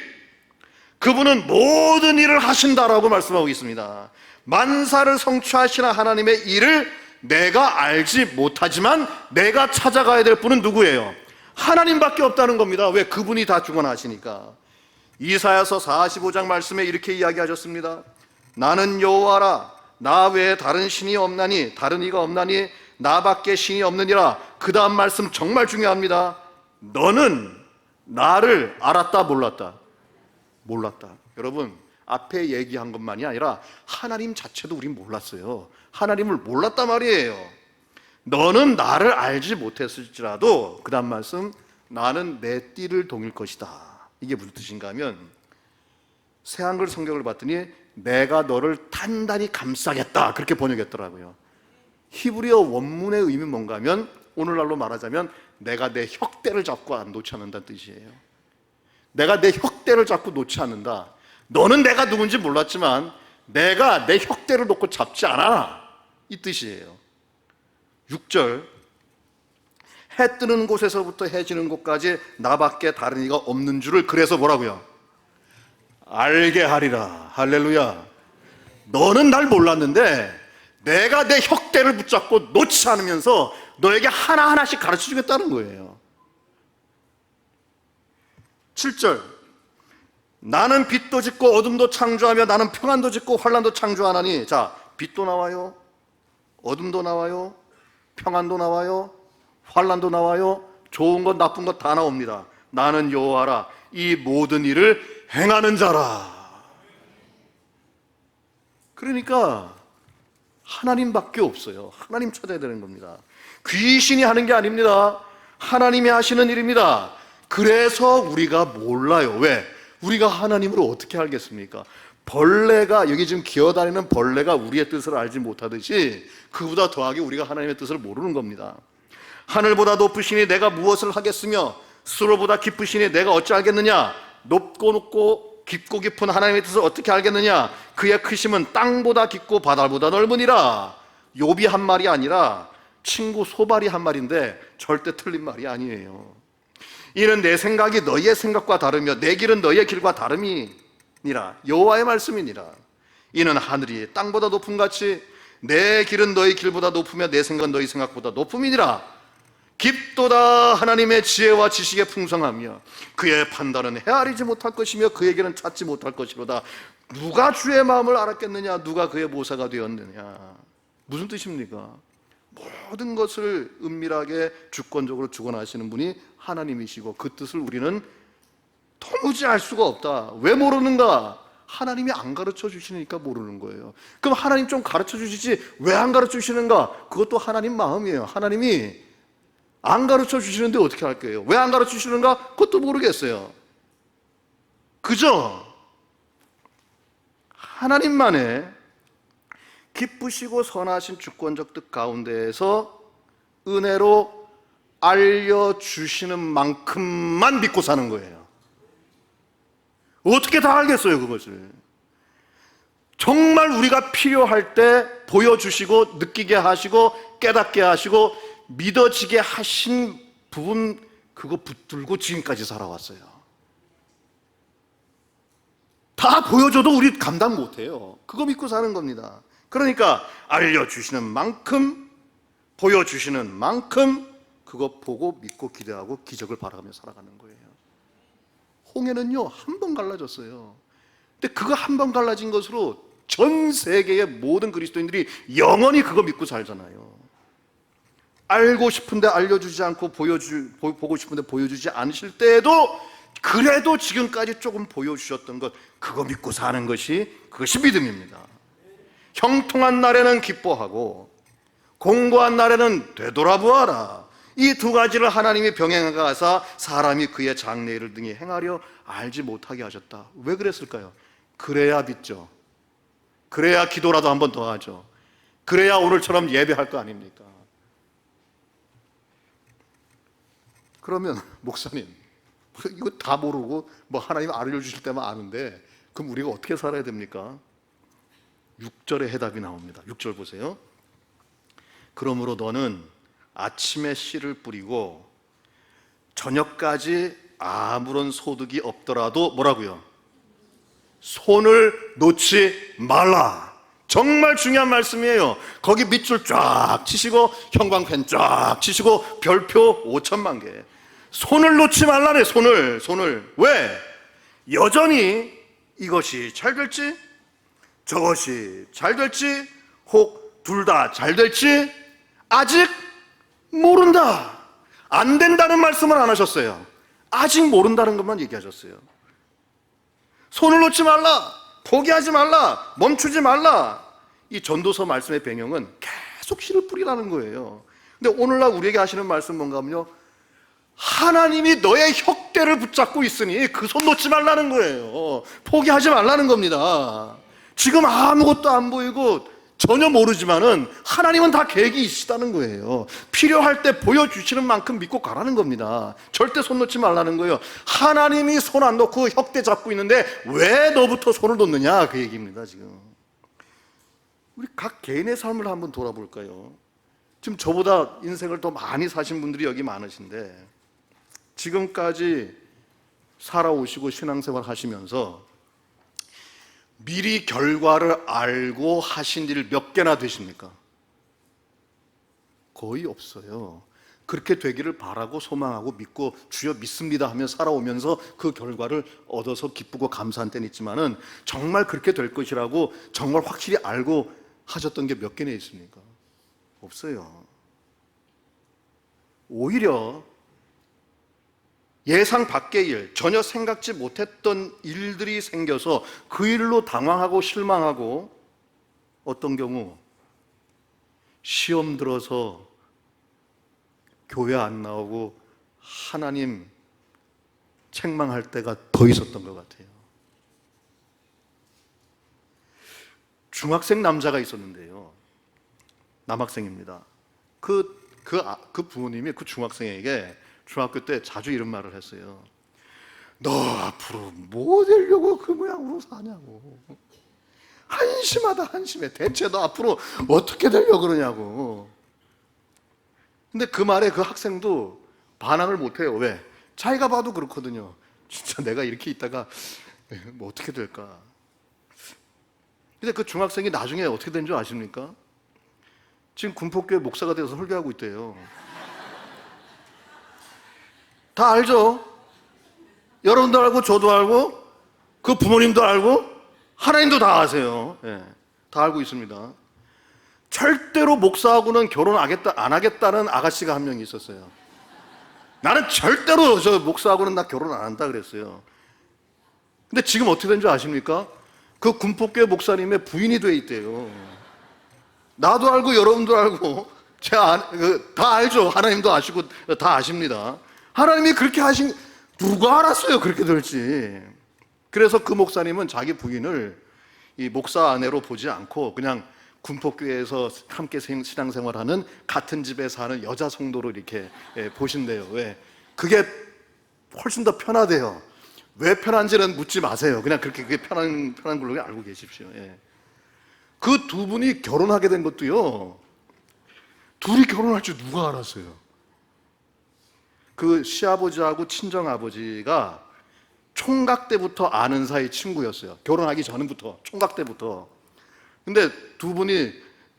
[SPEAKER 3] 그분은 모든 일을 하신다라고 말씀하고 있습니다. 만사를 성취하시는 하나님의 일을 내가 알지 못하지만 내가 찾아가야 될 분은 누구예요? 하나님밖에 없다는 겁니다. 왜? 그분이 다 주관하시니까. 이사야서 45장 말씀에 이렇게 이야기하셨습니다. 나는 여호와라. 나 외에 다른 신이 없나니, 다른 이가 없나니 나밖에 신이 없느니라. 그 다음 말씀 정말 중요합니다. 너는 나를 알았다, 몰랐다? 몰랐다. 여러분, 앞에 얘기한 것만이 아니라 하나님 자체도 우린 몰랐어요. 하나님을 몰랐단 말이에요. 너는 나를 알지 못했을지라도, 그 다음 말씀, 나는 내 띠를 동일 것이다. 이게 무슨 뜻인가 하면, 새한글 성경을 봤더니 내가 너를 단단히 감싸겠다, 그렇게 번역했더라고요. 히브리어 원문의 의미는 뭔가 하면, 오늘날로 말하자면 내가 내 혓대를 잡고 안 놓지 않는다는 뜻이에요. 내가 내 혓대를 잡고 놓지 않는다. 너는 내가 누군지 몰랐지만 내가 내 혓대를 놓고 잡지 않아, 이 뜻이에요. 6절, 해 뜨는 곳에서부터 해 지는 곳까지 나밖에 다른 이가 없는 줄을 그래서 뭐라고요? 알게 하리라. 할렐루야. 너는 날 몰랐는데 내가 내 혓대를 붙잡고 놓지 않으면서 너에게 하나하나씩 가르쳐 주겠다는 거예요. 7절, 나는 빛도 짓고 어둠도 창조하며 나는 평안도 짓고 환란도 창조하나니. 자, 빛도 나와요, 어둠도 나와요, 평안도 나와요, 환란도 나와요, 좋은 것 나쁜 것 다 나옵니다. 나는 여호와라. 이 모든 일을 행하는 자라. 그러니까 하나님밖에 없어요. 하나님 찾아야 되는 겁니다. 귀신이 하는 게 아닙니다. 하나님이 하시는 일입니다. 그래서 우리가 몰라요. 왜? 우리가 하나님을 어떻게 알겠습니까? 벌레가, 여기 지금 기어다니는 벌레가 우리의 뜻을 알지 못하듯이 그보다 더하게 우리가 하나님의 뜻을 모르는 겁니다. 하늘보다 높으시니 내가 무엇을 하겠으며 수로보다 깊으시니 내가 어찌 알겠느냐? 높고 깊고 깊은 하나님의 뜻을 어떻게 알겠느냐? 그의 크심은 땅보다 깊고 바다보다 넓으니라. 욥이 한 말이 아니라 친구 소발이 한 말인데 절대 틀린 말이 아니에요. 이는 내 생각이 너희의 생각과 다르며 내 길은 너희의 길과 다름이니라. 여호와의 말씀이니라. 이는 하늘이 땅보다 높음 같이 내 길은 너희 길보다 높으며 내 생각은 너희 생각보다 높음이니라. 깊도다 하나님의 지혜와 지식의 풍성하며 그의 판단은 헤아리지 못할 것이며 그에게는 찾지 못할 것이로다. 누가 주의 마음을 알았겠느냐? 누가 그의 모사가 되었느냐? 무슨 뜻입니까? 모든 것을 은밀하게 주권적으로 주관하시는 분이 하나님이시고 그 뜻을 우리는 도무지 알 수가 없다. 왜 모르는가? 하나님이 안 가르쳐 주시니까 모르는 거예요. 그럼 하나님 좀 가르쳐 주시지 왜 안 가르쳐 주시는가? 그것도 하나님 마음이에요. 하나님이 안 가르쳐 주시는데 어떻게 할 거예요? 왜 안 가르쳐 주시는가? 그것도 모르겠어요. 그죠? 하나님만의 기쁘시고 선하신 주권적 뜻 가운데에서 은혜로 알려주시는 만큼만 믿고 사는 거예요. 어떻게 다 알겠어요, 그것을? 정말 우리가 필요할 때 보여주시고 느끼게 하시고 깨닫게 하시고 믿어지게 하신 부분, 그거 붙들고 지금까지 살아왔어요. 다 보여줘도 우리 감당 못해요. 그거 믿고 사는 겁니다. 그러니까 알려주시는 만큼, 보여주시는 만큼 그거 보고 믿고 기대하고 기적을 바라가며 살아가는 거예요. 홍해는요, 한 번 갈라졌어요. 근데 그거 한 번 갈라진 것으로 전 세계의 모든 그리스도인들이 영원히 그거 믿고 살잖아요. 알고 싶은데 알려주지 않고 보고 싶은데 보여주지 않으실 때에도 그래도 지금까지 조금 보여주셨던 것, 그거 믿고 사는 것이, 그것이 믿음입니다. 형통한 날에는 기뻐하고 공고한 날에는 되돌아보아라. 이 두 가지를 하나님이 병행하게 하사 사람이 그의 장래일을 등에 행하려 알지 못하게 하셨다. 왜 그랬을까요? 그래야 믿죠. 그래야 기도라도 한 번 더 하죠. 그래야 오늘처럼 예배할 거 아닙니까? 그러면 목사님, 이거 다 모르고 뭐 하나님 알려주실 때만 아는데 그럼 우리가 어떻게 살아야 됩니까? 6절에 해답이 나옵니다. 6절 보세요. 그러므로 너는 아침에 씨를 뿌리고 저녁까지 아무런 소득이 없더라도 뭐라고요? 손을 놓지 말라. 정말 중요한 말씀이에요. 거기 밑줄 쫙 치시고 형광펜 쫙 치시고 별표 5천만 개. 손을 놓지 말라네. 손을 왜? 여전히 이것이 잘 될지 저것이 잘 될지 혹 둘 다 잘 될지 아직 모른다. 안 된다는 말씀을 안 하셨어요. 아직 모른다는 것만 얘기하셨어요. 손을 놓지 말라, 포기하지 말라, 멈추지 말라. 이 전도서 말씀의 배경은 계속 씨를 뿌리라는 거예요. 근데 오늘날 우리에게 하시는 말씀 뭔가 하면요, 하나님이 너의 혁대를 붙잡고 있으니 그 손 놓지 말라는 거예요. 포기하지 말라는 겁니다. 지금 아무것도 안 보이고 전혀 모르지만은 하나님은 다 계획이 있으시다는 거예요. 필요할 때 보여주시는 만큼 믿고 가라는 겁니다. 절대 손 놓지 말라는 거예요. 하나님이 손 안 놓고 혁대 잡고 있는데 왜 너부터 손을 놓느냐, 그 얘기입니다. 지금 우리 각 개인의 삶을 한번 돌아볼까요? 지금 저보다 인생을 더 많이 사신 분들이 여기 많으신데, 지금까지 살아오시고 신앙생활 하시면서 미리 결과를 알고 하신 일 몇 개나 되십니까? 거의 없어요. 그렇게 되기를 바라고 소망하고 믿고 주여 믿습니다 하며 살아오면서 그 결과를 얻어서 기쁘고 감사한 때는 있지만은 정말 그렇게 될 것이라고 정말 확실히 알고 하셨던 게 몇 개나 있습니까? 없어요. 오히려 예상 밖의 일, 전혀 생각지 못했던 일들이 생겨서 그 일로 당황하고 실망하고, 어떤 경우 시험 들어서 교회 안 나오고 하나님 책망할 때가 더 있었던 것 같아요. 중학생 남자가 있었는데요, 남학생입니다. 그 부모님이 그 중학생에게 중학교 때 자주 이런 말을 했어요. 너 앞으로 뭐 되려고 그 모양으로 사냐고. 한심하다, 한심해. 대체 너 앞으로 어떻게 되려고 그러냐고. 근데 그 말에 그 학생도 반항을 못해요. 왜? 자기가 봐도 그렇거든요. 진짜 내가 이렇게 있다가 뭐 어떻게 될까. 근데 그 중학생이 나중에 어떻게 된 줄 아십니까? 지금 군포교회 목사가 되어서 설교하고 있대요. 다 알죠? 여러분도 알고 저도 알고 그 부모님도 알고 하나님도 다 아세요. 예, 다 알고 있습니다. 절대로 목사하고는 결혼 안 하겠다는 아가씨가 한 명 있었어요. 나는 절대로 저 목사하고는 나 결혼 안 한다 그랬어요. 근데 지금 어떻게 된 줄 아십니까? 그 군포교회 목사님의 부인이 돼 있대요. 나도 알고 여러분도 알고 제가 다 알죠. 하나님도 아시고 다 아십니다. 하나님이 그렇게 하신, 누가 알았어요 그렇게 될지. 그래서 그 목사님은 자기 부인을 이 목사 아내로 보지 않고 그냥 군포교회에서 함께 신앙생활하는 같은 집에 사는 여자 성도로 이렇게 보신대요. 왜? 그게 훨씬 더 편하대요. 왜 편한지는 묻지 마세요. 그냥 그게 편한 걸로 알고 계십시오. 예. 그 두 분이 결혼하게 된 것도요, 둘이 결혼할 줄 누가 알았어요? 그 시아버지하고 친정아버지가 총각 때부터 아는 사이 친구였어요. 결혼하기 전부터, 총각 때부터. 근데 두 분이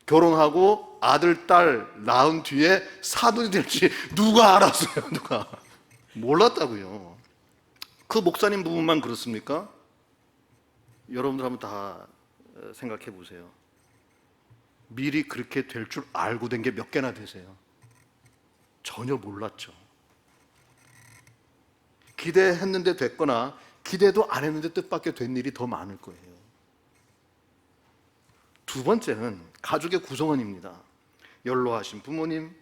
[SPEAKER 3] 결혼하고 아들, 딸 낳은 뒤에 사돈이 될지 누가 알았어요? 누가? 몰랐다고요. 그 목사님 부분만 그렇습니까? 여러분들 한번 다 생각해 보세요. 미리 그렇게 될 줄 알고 된 게 몇 개나 되세요? 전혀 몰랐죠. 기대했는데 됐거나 기대도 안 했는데 뜻밖의 된 일이 더 많을 거예요. 두 번째는 가족의 구성원입니다. 연로하신 부모님,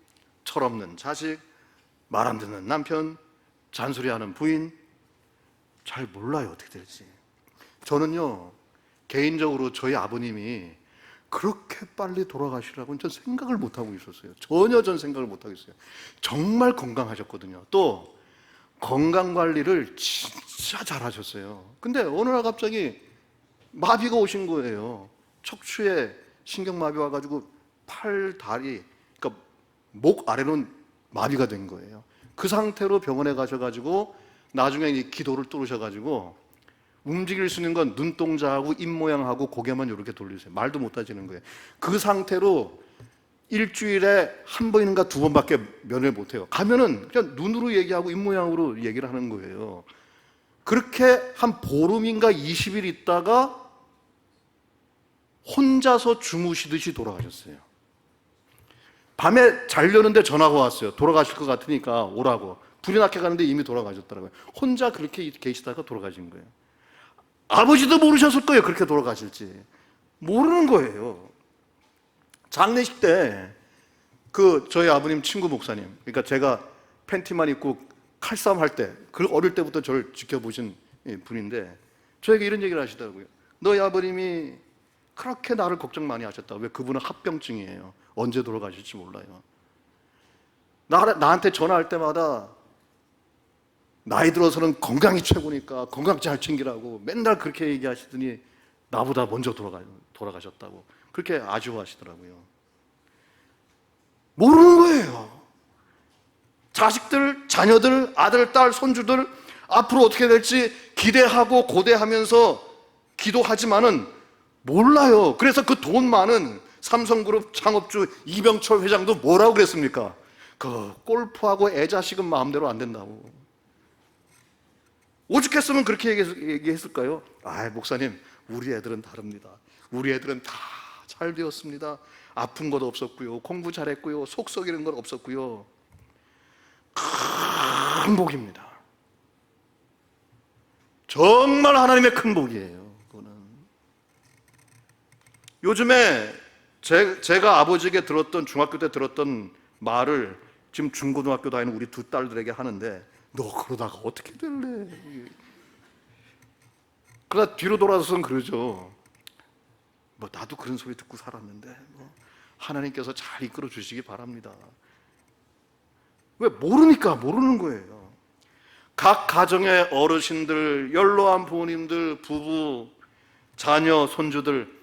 [SPEAKER 3] 철없는 자식, 말 안 듣는 남편, 잔소리하는 부인. 잘 몰라요 어떻게 될지. 저는요, 개인적으로 저희 아버님이 그렇게 빨리 돌아가시라고는 전 생각을 못하고 있었어요. 전혀 전 생각을 못하고 있어요. 정말 건강하셨거든요. 또 건강관리를 진짜 잘하셨어요. 근데 어느 날 갑자기 마비가 오신 거예요. 척추에 신경마비 와가지고 팔, 다리, 그러니까 목 아래는 마비가 된 거예요. 그 상태로 병원에 가셔가지고 나중에 이 기도를 뚫으셔가지고 움직일 수 있는 건 눈동자하고 입모양하고 고개만 이렇게 돌리세요. 말도 못 하시는 거예요. 그 상태로 일주일에 한 번인가 두 번밖에 면회 못 해요. 가면은 그냥 눈으로 얘기하고 입모양으로 얘기를 하는 거예요. 그렇게 한 보름인가 20일 있다가 혼자서 주무시듯이 돌아가셨어요. 밤에 자려는데 전화가 왔어요. 돌아가실 것 같으니까 오라고. 불이 나게 가는데 이미 돌아가셨더라고요. 혼자 그렇게 계시다가 돌아가신 거예요. 아버지도 모르셨을 거예요. 그렇게 돌아가실지. 모르는 거예요. 장례식 때 저희 아버님 친구 목사님, 그러니까 제가 팬티만 입고 칼싸움 할 때, 그 어릴 때부터 저를 지켜보신 분인데 저에게 이런 얘기를 하시더라고요. 너희 아버님이 그렇게 나를 걱정 많이 하셨다. 왜? 그분은 합병증이에요. 언제 돌아가실지 몰라요. 나한테 전화할 때마다 나이 들어서는 건강이 최고니까 건강 잘 챙기라고 맨날 그렇게 얘기하시더니 나보다 먼저 돌아가셨다고 그렇게 아쉬워하시더라고요. 모르는 거예요. 자식들, 자녀들, 아들, 딸, 손주들 앞으로 어떻게 될지 기대하고 고대하면서 기도하지만은 몰라요. 그래서 그 돈 많은 삼성그룹 창업주 이병철 회장도 뭐라고 그랬습니까? 그 골프하고 애 자식은 마음대로 안 된다고. 오죽했으면 그렇게 얘기했을까요? 아, 목사님, 우리 애들은 다릅니다. 우리 애들은 다 잘 되었습니다. 아픈 것 없었고요. 공부 잘했고요. 속 썩이는 건 없었고요. 큰 복입니다. 정말 하나님의 큰 복이에요. 그거는. 요즘에 제가 아버지에게 들었던, 중학교 때 들었던 말을 지금 중고등학교 다니는 우리 두 딸들에게 하는데, 너 그러다가 어떻게 될래? 그러다 뒤로 돌아서선 그러죠. 뭐 나도 그런 소리 듣고 살았는데 뭐 하나님께서 잘 이끌어 주시기 바랍니다. 왜? 모르니까 모르는 거예요. 각 가정의 어르신들, 연로한 부모님들, 부부, 자녀, 손주들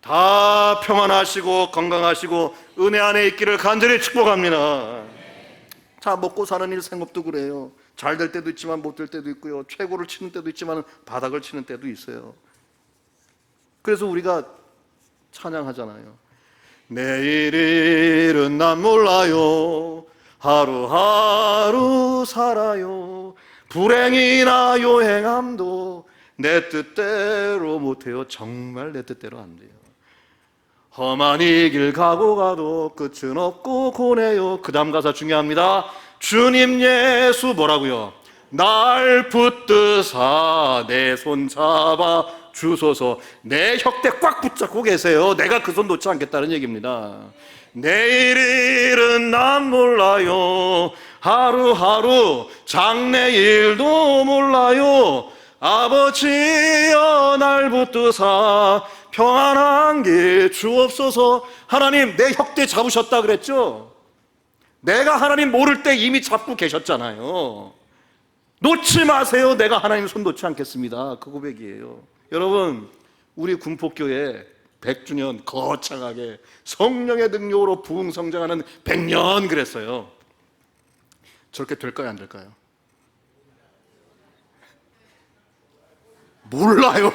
[SPEAKER 3] 다 평안하시고 건강하시고 은혜 안에 있기를 간절히 축복합니다. 자, 먹고 사는 일 생업도 그래요. 잘 될 때도 있지만 못 될 때도 있고요. 최고를 치는 때도 있지만 바닥을 치는 때도 있어요. 그래서 우리가 찬양하잖아요. 내일 일은 난 몰라요. 하루하루 살아요. 불행이나 요행함도 내 뜻대로 못해요. 정말 내 뜻대로 안 돼요. 험한 이 길 가고 가도 끝은 없고 고뇌요. 그 다음 가사 중요합니다. 주님 예수 뭐라고요? 날 붙드사 내 손 잡아 주소서. 내 혁대 꽉 붙잡고 계세요. 내가 그 손 놓지 않겠다는 얘기입니다. 내일 일은 난 몰라요. 하루하루 장래일도 몰라요. 아버지여 날 붙드사 평안한 길 주옵소서. 하나님 내 혁대 잡으셨다 그랬죠? 내가 하나님 모를 때 이미 잡고 계셨잖아요. 놓지 마세요. 내가 하나님 손 놓지 않겠습니다. 그 고백이에요. 여러분, 우리 군포교회 100주년 거창하게 성령의 능력으로 부흥성장하는 100년 그랬어요. 저렇게 될까요? 안 될까요? 몰라요.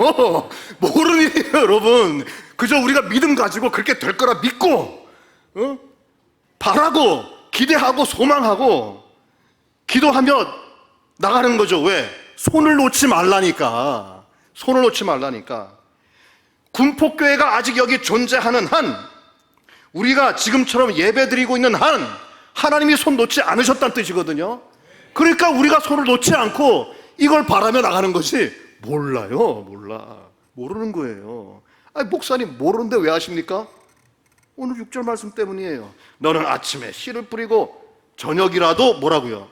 [SPEAKER 3] 모르는 일이에요, 여러분. 그저 우리가 믿음 가지고 그렇게 될 거라 믿고 바라고 기대하고 소망하고 기도하며 나가는 거죠. 왜? 손을 놓지 말라니까. 손을 놓지 말라니까. 군포교회가 아직 여기 존재하는 한, 우리가 지금처럼 예배드리고 있는 한 하나님이 손 놓지 않으셨다는 뜻이거든요. 그러니까 우리가 손을 놓지 않고 이걸 바라며 나가는 것이 몰라요. 몰라. 모르는 거예요. 아니, 목사님 모르는데 왜 하십니까? 오늘 6절 말씀 때문이에요. 너는 아침에 씨를 뿌리고 저녁이라도 뭐라고요?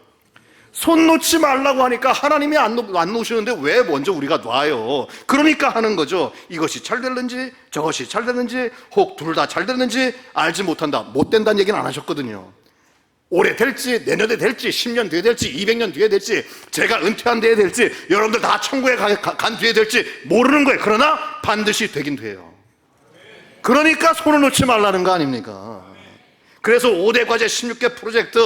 [SPEAKER 3] 손 놓지 말라고 하니까 하나님이 안 놓으시는데 왜 먼저 우리가 놔요? 그러니까 하는 거죠. 이것이 잘 됐는지 저것이 잘 됐는지 혹 둘 다 잘 됐는지 알지 못한다. 못 된다는 얘기는 안 하셨거든요. 올해 될지 내년에 될지 10년 뒤에 될지 200년 뒤에 될지 제가 은퇴한 뒤에 될지 여러분들 다 천국에 간 뒤에 될지 모르는 거예요. 그러나 반드시 되긴 돼요. 그러니까 손을 놓지 말라는 거 아닙니까? 그래서 5대 과제 16개 프로젝트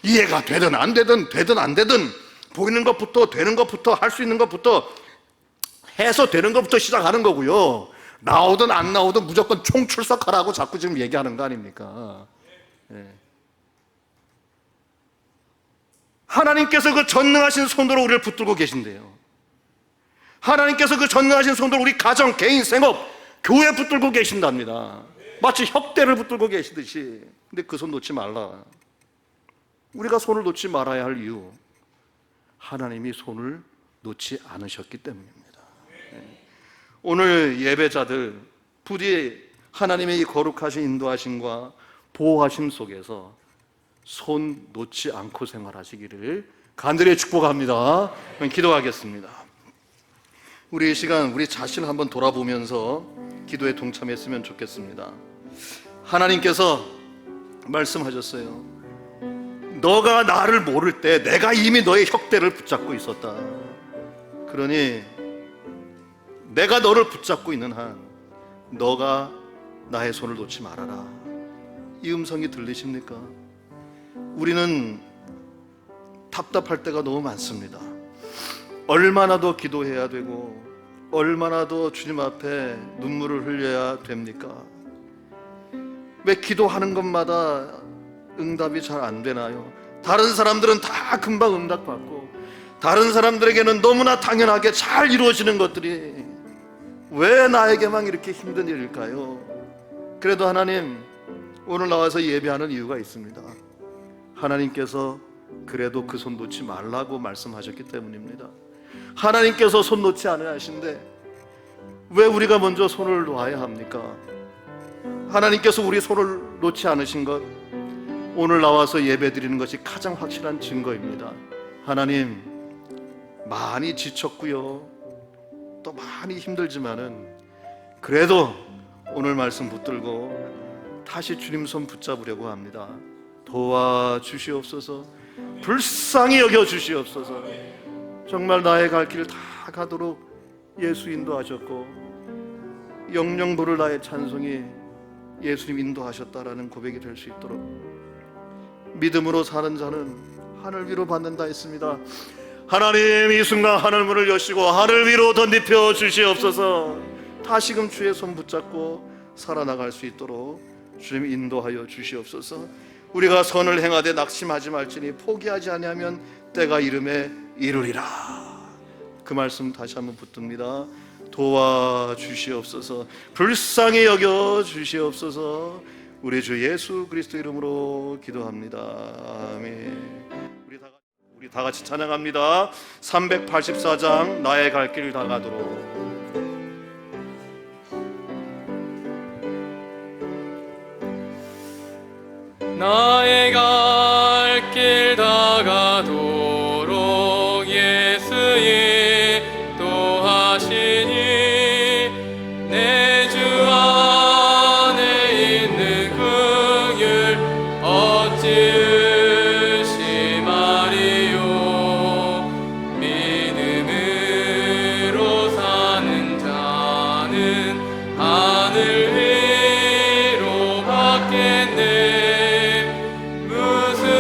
[SPEAKER 3] 이해가 되든 안 되든 보이는 것부터 되는 것부터 할 수 있는 것부터 해서 되는 것부터 시작하는 거고요. 나오든 안 나오든 무조건 총출석하라고 자꾸 지금 얘기하는 거 아닙니까? 네. 하나님께서 그 전능하신 손으로 우리를 붙들고 계신대요. 하나님께서 그 전능하신 손으로 우리 가정, 개인, 생업 교회 붙들고 계신답니다. 마치 혁대를 붙들고 계시듯이. 근데 그 손 놓지 말라. 우리가 손을 놓지 말아야 할 이유, 하나님이 손을 놓지 않으셨기 때문입니다. 오늘 예배자들 부디 하나님의 이 거룩하신 인도하심과 보호하심 속에서 손 놓지 않고 생활하시기를 간절히 축복합니다. 기도하겠습니다. 우리 이 시간 우리 자신을 한번 돌아보면서 기도에 동참했으면 좋겠습니다. 하나님께서 말씀하셨어요. 너가 나를 모를 때 내가 이미 너의 혁대를 붙잡고 있었다. 그러니 내가 너를 붙잡고 있는 한 너가 나의 손을 놓지 말아라. 이 음성이 들리십니까? 우리는 답답할 때가 너무 많습니다. 얼마나 더 기도해야 되고 얼마나 더 주님 앞에 눈물을 흘려야 됩니까? 왜 기도하는 것마다 응답이 잘 안 되나요? 다른 사람들은 다 금방 응답받고 다른 사람들에게는 너무나 당연하게 잘 이루어지는 것들이 왜 나에게만 이렇게 힘든 일일까요? 그래도 하나님, 오늘 나와서 예배하는 이유가 있습니다. 하나님께서 그래도 그 손 놓지 말라고 말씀하셨기 때문입니다. 하나님께서 손 놓지 않으려 하신데 왜 우리가 먼저 손을 놓아야 합니까? 하나님께서 우리 손을 놓지 않으신 것, 오늘 나와서 예배 드리는 것이 가장 확실한 증거입니다. 하나님, 많이 지쳤고요, 또 많이 힘들지만은 그래도 오늘 말씀 붙들고 다시 주님 손 붙잡으려고 합니다. 도와주시옵소서. 불쌍히 여겨주시옵소서. 정말 나의 갈 길을 다 가도록 예수 인도하셨고 영영 부를 나의 찬송이 예수님 인도하셨다라는 고백이 될 수 있도록 믿음으로 사는 자는 하늘 위로 받는다 했습니다. 하나님, 이 순간 하늘 문을 여시고 하늘 위로 던집혀 주시옵소서. 다시금 주의 손 붙잡고 살아나갈 수 있도록 주님 인도하여 주시옵소서. 우리가 선을 행하되 낙심하지 말지니 포기하지 아니하면 때가 이름에 이르리라. 그 말씀 다시 한번 붙듭니다. 도와주시옵소서. 불쌍히 여겨 주시옵소서. 우리 주 예수 그리스도 이름으로 기도합니다. 아멘. 우리 다 같이 찬양합니다. 384장 나의 갈 길 다 가도록.
[SPEAKER 1] 나의 갈 길 다 가도록 예수 인도하시니 내 주 안에 있는 긍휼 어찌 의심하리요. 믿음으로 사는 자는 하늘 위로 받겠네. 무슨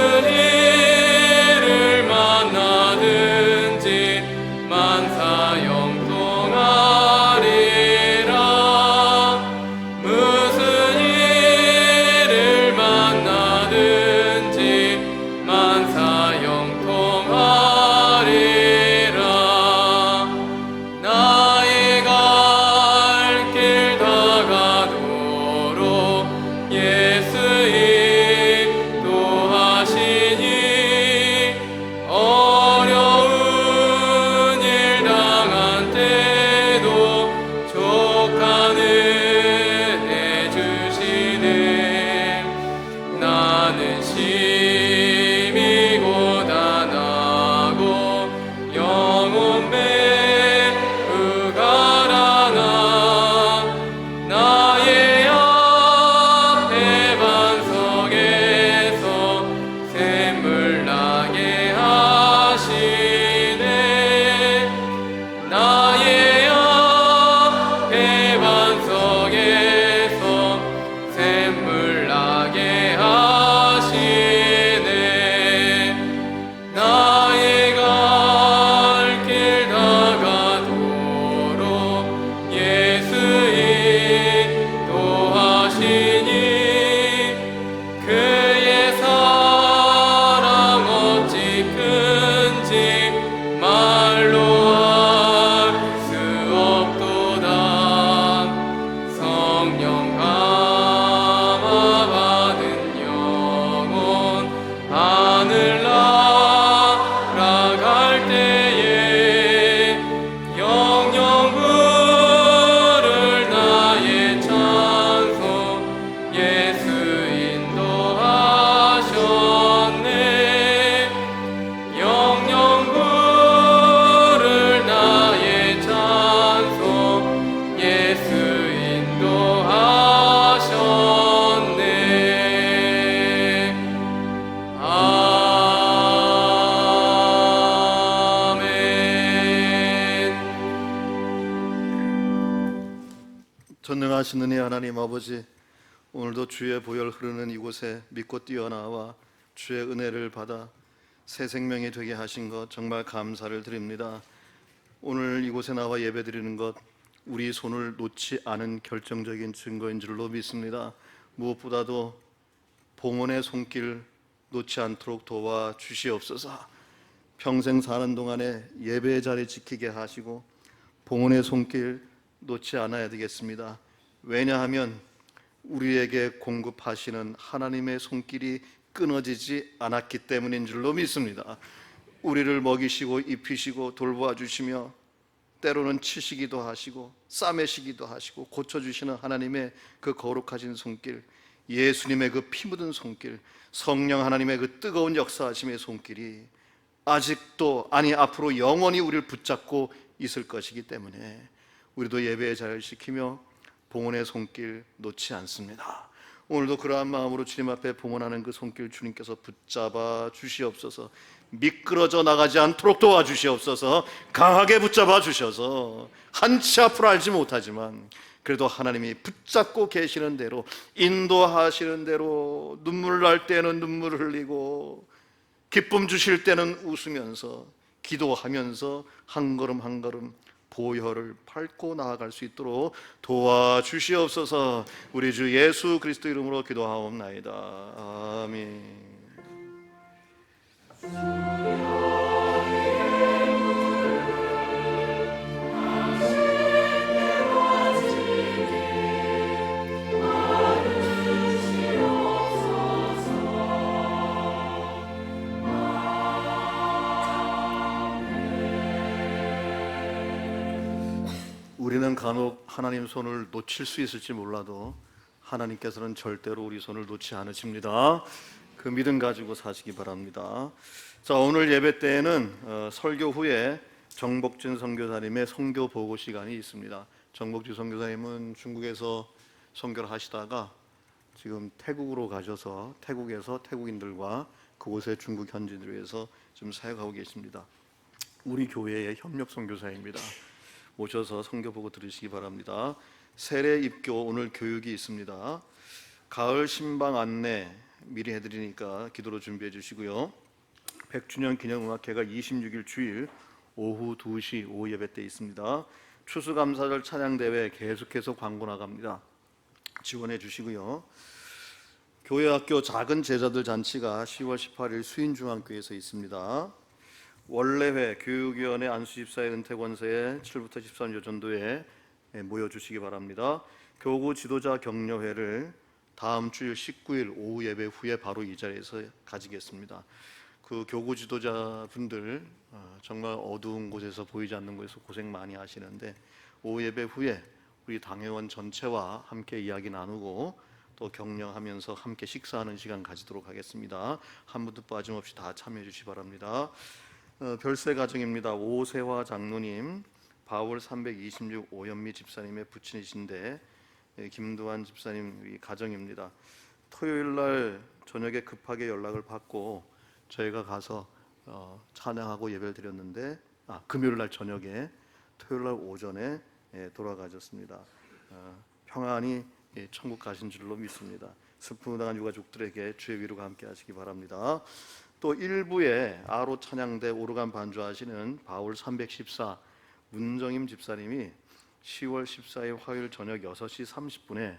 [SPEAKER 3] 전능하신 은혜 하나님 아버지, 오늘도 주의 보혈 흐르는 이곳에 믿고 뛰어나와 주의 은혜를 받아 새 생명이 되게 하신 것 정말 감사를 드립니다. 오늘 이곳에 나와 예배드리는 것 우리 손을 놓지 않은 결정적인 증거인 줄로 믿습니다. 무엇보다도 봉헌의 손길 놓지 않도록 도와주시옵소서. 평생 사는 동안에 예배의 자리 지키게 하시고 봉헌의 손길 놓지 않아야 되겠습니다. 왜냐하면 우리에게 공급하시는 하나님의 손길이 끊어지지 않았기 때문인 줄로 믿습니다. 우리를 먹이시고 입히시고 돌보아주시며 때로는 치시기도 하시고 싸매시기도 하시고 고쳐주시는 하나님의 그 거룩하신 손길, 예수님의 그 피 묻은 손길, 성령 하나님의 그 뜨거운 역사하심의 손길이 아직도 아니 앞으로 영원히 우리를 붙잡고 있을 것이기 때문에 우리도 예배의 자리를 지키며 봉헌의 손길 놓지 않습니다. 오늘도 그러한 마음으로 주님 앞에 봉헌하는 그 손길 주님께서 붙잡아 주시옵소서. 미끄러져 나가지 않도록 도와주시옵소서. 강하게 붙잡아 주셔서 한치 앞으로 알지 못하지만 그래도 하나님이 붙잡고 계시는 대로, 인도하시는 대로, 눈물 날 때는 눈물을 흘리고 기쁨 주실 때는 웃으면서 기도하면서 한 걸음 한 걸음 보혈을 밟고 나아갈 수 있도록 도와주시옵소서. 우리 주 예수 그리스도 이름으로 기도하옵나이다. 아멘. 우리는 간혹 하나님 손을 놓칠 수 있을지 몰라도 하나님께서는 절대로 우리 손을 놓지 않으십니다. 그 믿음 가지고 사시기 바랍니다. 자, 오늘 예배 때에는 설교 후에 정복진 선교사님의 선교 보고 시간이 있습니다. 정복진 선교사님은 중국에서 선교를 하시다가 지금 태국으로 가셔서 태국에서 태국인들과 그곳의 중국 현지인들을 위해서 지금 사역하고 계십니다. 우리 교회의 협력 선교사입니다. 오셔서 선교 보고 들으시기 바랍니다. 세례 입교 오늘 교육이 있습니다. 가을 신방 안내 미리 해드리니까 기도로 준비해 주시고요. 100주년 기념음악회가 26일 주일 오후 2시 오후 예배 때 있습니다. 추수감사절 찬양대회 계속해서 광고 나갑니다. 지원해 주시고요. 교회학교 작은 제자들 잔치가 10월 18일 수인중앙교회에서 있습니다. 원래회 교육위원회 안수집사의 은퇴권세에 7부터 13 요전도에 모여주시기 바랍니다. 교구 지도자 격려회를 다음 주일 19일 오후 예배 후에 바로 이 자리에서 가지겠습니다. 그 교구 지도자분들 정말 어두운 곳에서 보이지 않는 곳에서 고생 많이 하시는데 오후 예배 후에 우리 당회원 전체와 함께 이야기 나누고 또 격려하면서 함께 식사하는 시간 가지도록 하겠습니다. 한 분도 빠짐없이 다 참여해 주시기 바랍니다. 별세 가정입니다. 오세화 장로님, 바울 326 오연미 집사님의 부친이신데 김두환 집사님 가정입니다. 토요일 날 저녁에 급하게 연락을 받고 저희가 가서 찬양하고 예배를 드렸는데 금요일 날 저녁에 토요일 날 오전에 돌아가셨습니다. 평안히 천국 가신 줄로 믿습니다. 슬픔을 당한 유가족들에게 주의 위로가 함께 하시기 바랍니다. 또 일부에 아로 찬양대 오르간 반주하시는 바울 314 문정임 집사님이 10월 14일 화요일 저녁 6시 30분에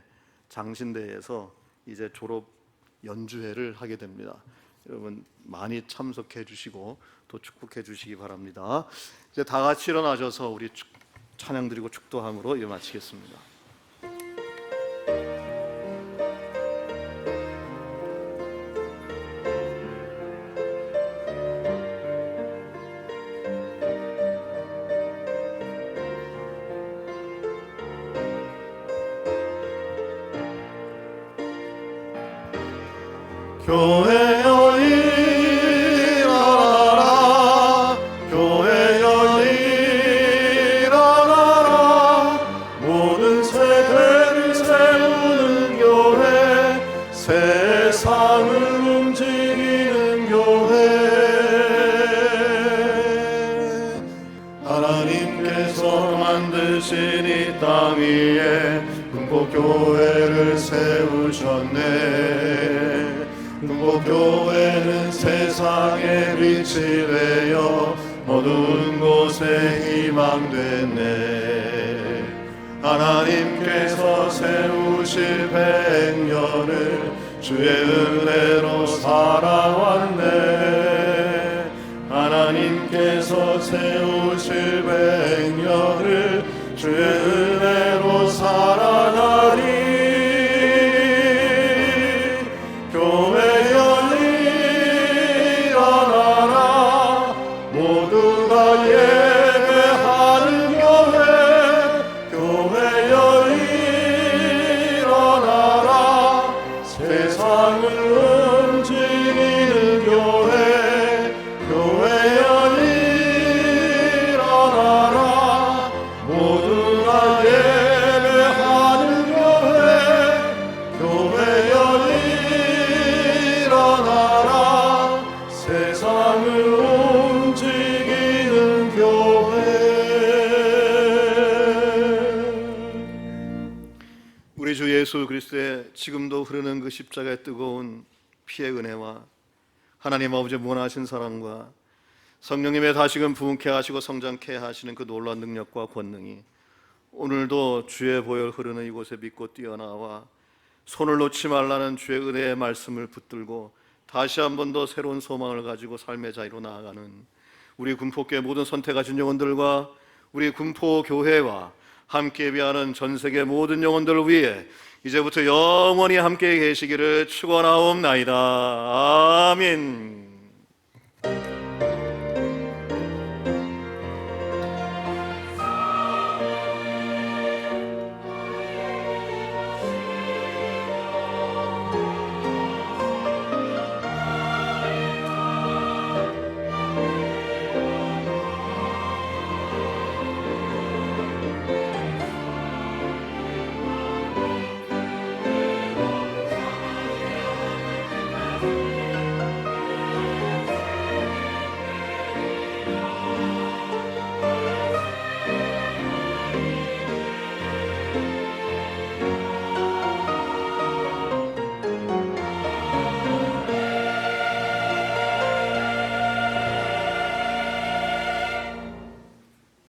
[SPEAKER 3] 장신대에서 이제 졸업 연주회를 하게 됩니다. 여러분 많이 참석해 주시고 또 축복해 주시기 바랍니다. 이제 다 같이 일어나셔서 우리 찬양 드리고 축도함으로 이제 마치겠습니다. 교회여 일어나라, 교회여 일어나라, 모든 교회는 세상의 빛이 되어 어두운 곳에 희망됐네. 하나님께서 세우실 백년을 주의 은혜로 살아왔네. 하나님께서 세우실 백년을 주의 은혜로 살아가리. 교회 열리 일어나라. 모두가 예배하는 교회. 교회 열리 일어나라. 세상을 움직이는 교회. 교회 열리 일어나라. 모두가 예배하는 교회. 교회 열리 일어나라. 세상을 움직이는 교회. 우리 주 예수 그리스도의 지금도 흐르는 그 십자가의 뜨거운 피의 은혜와 하나님 아버지의 무한하신 사랑과 성령님의 다시금 부흥케 하시고 성장케 하시는 그 놀라운 능력과 권능이 오늘도 주의 보혈 흐르는 이곳에 믿고 뛰어나와 손을 놓지 말라는 주의 은혜의 말씀을 붙들고 다시 한 번 더 새로운 소망을 가지고 삶의 자리로 나아가는 우리 군포교회 모든 선택하신 영혼들과 우리 군포교회와 함께 예배하는 전 세계 모든 영혼들을 위해 이제부터 영원히 함께 계시기를 축원하옵나이다. 아멘.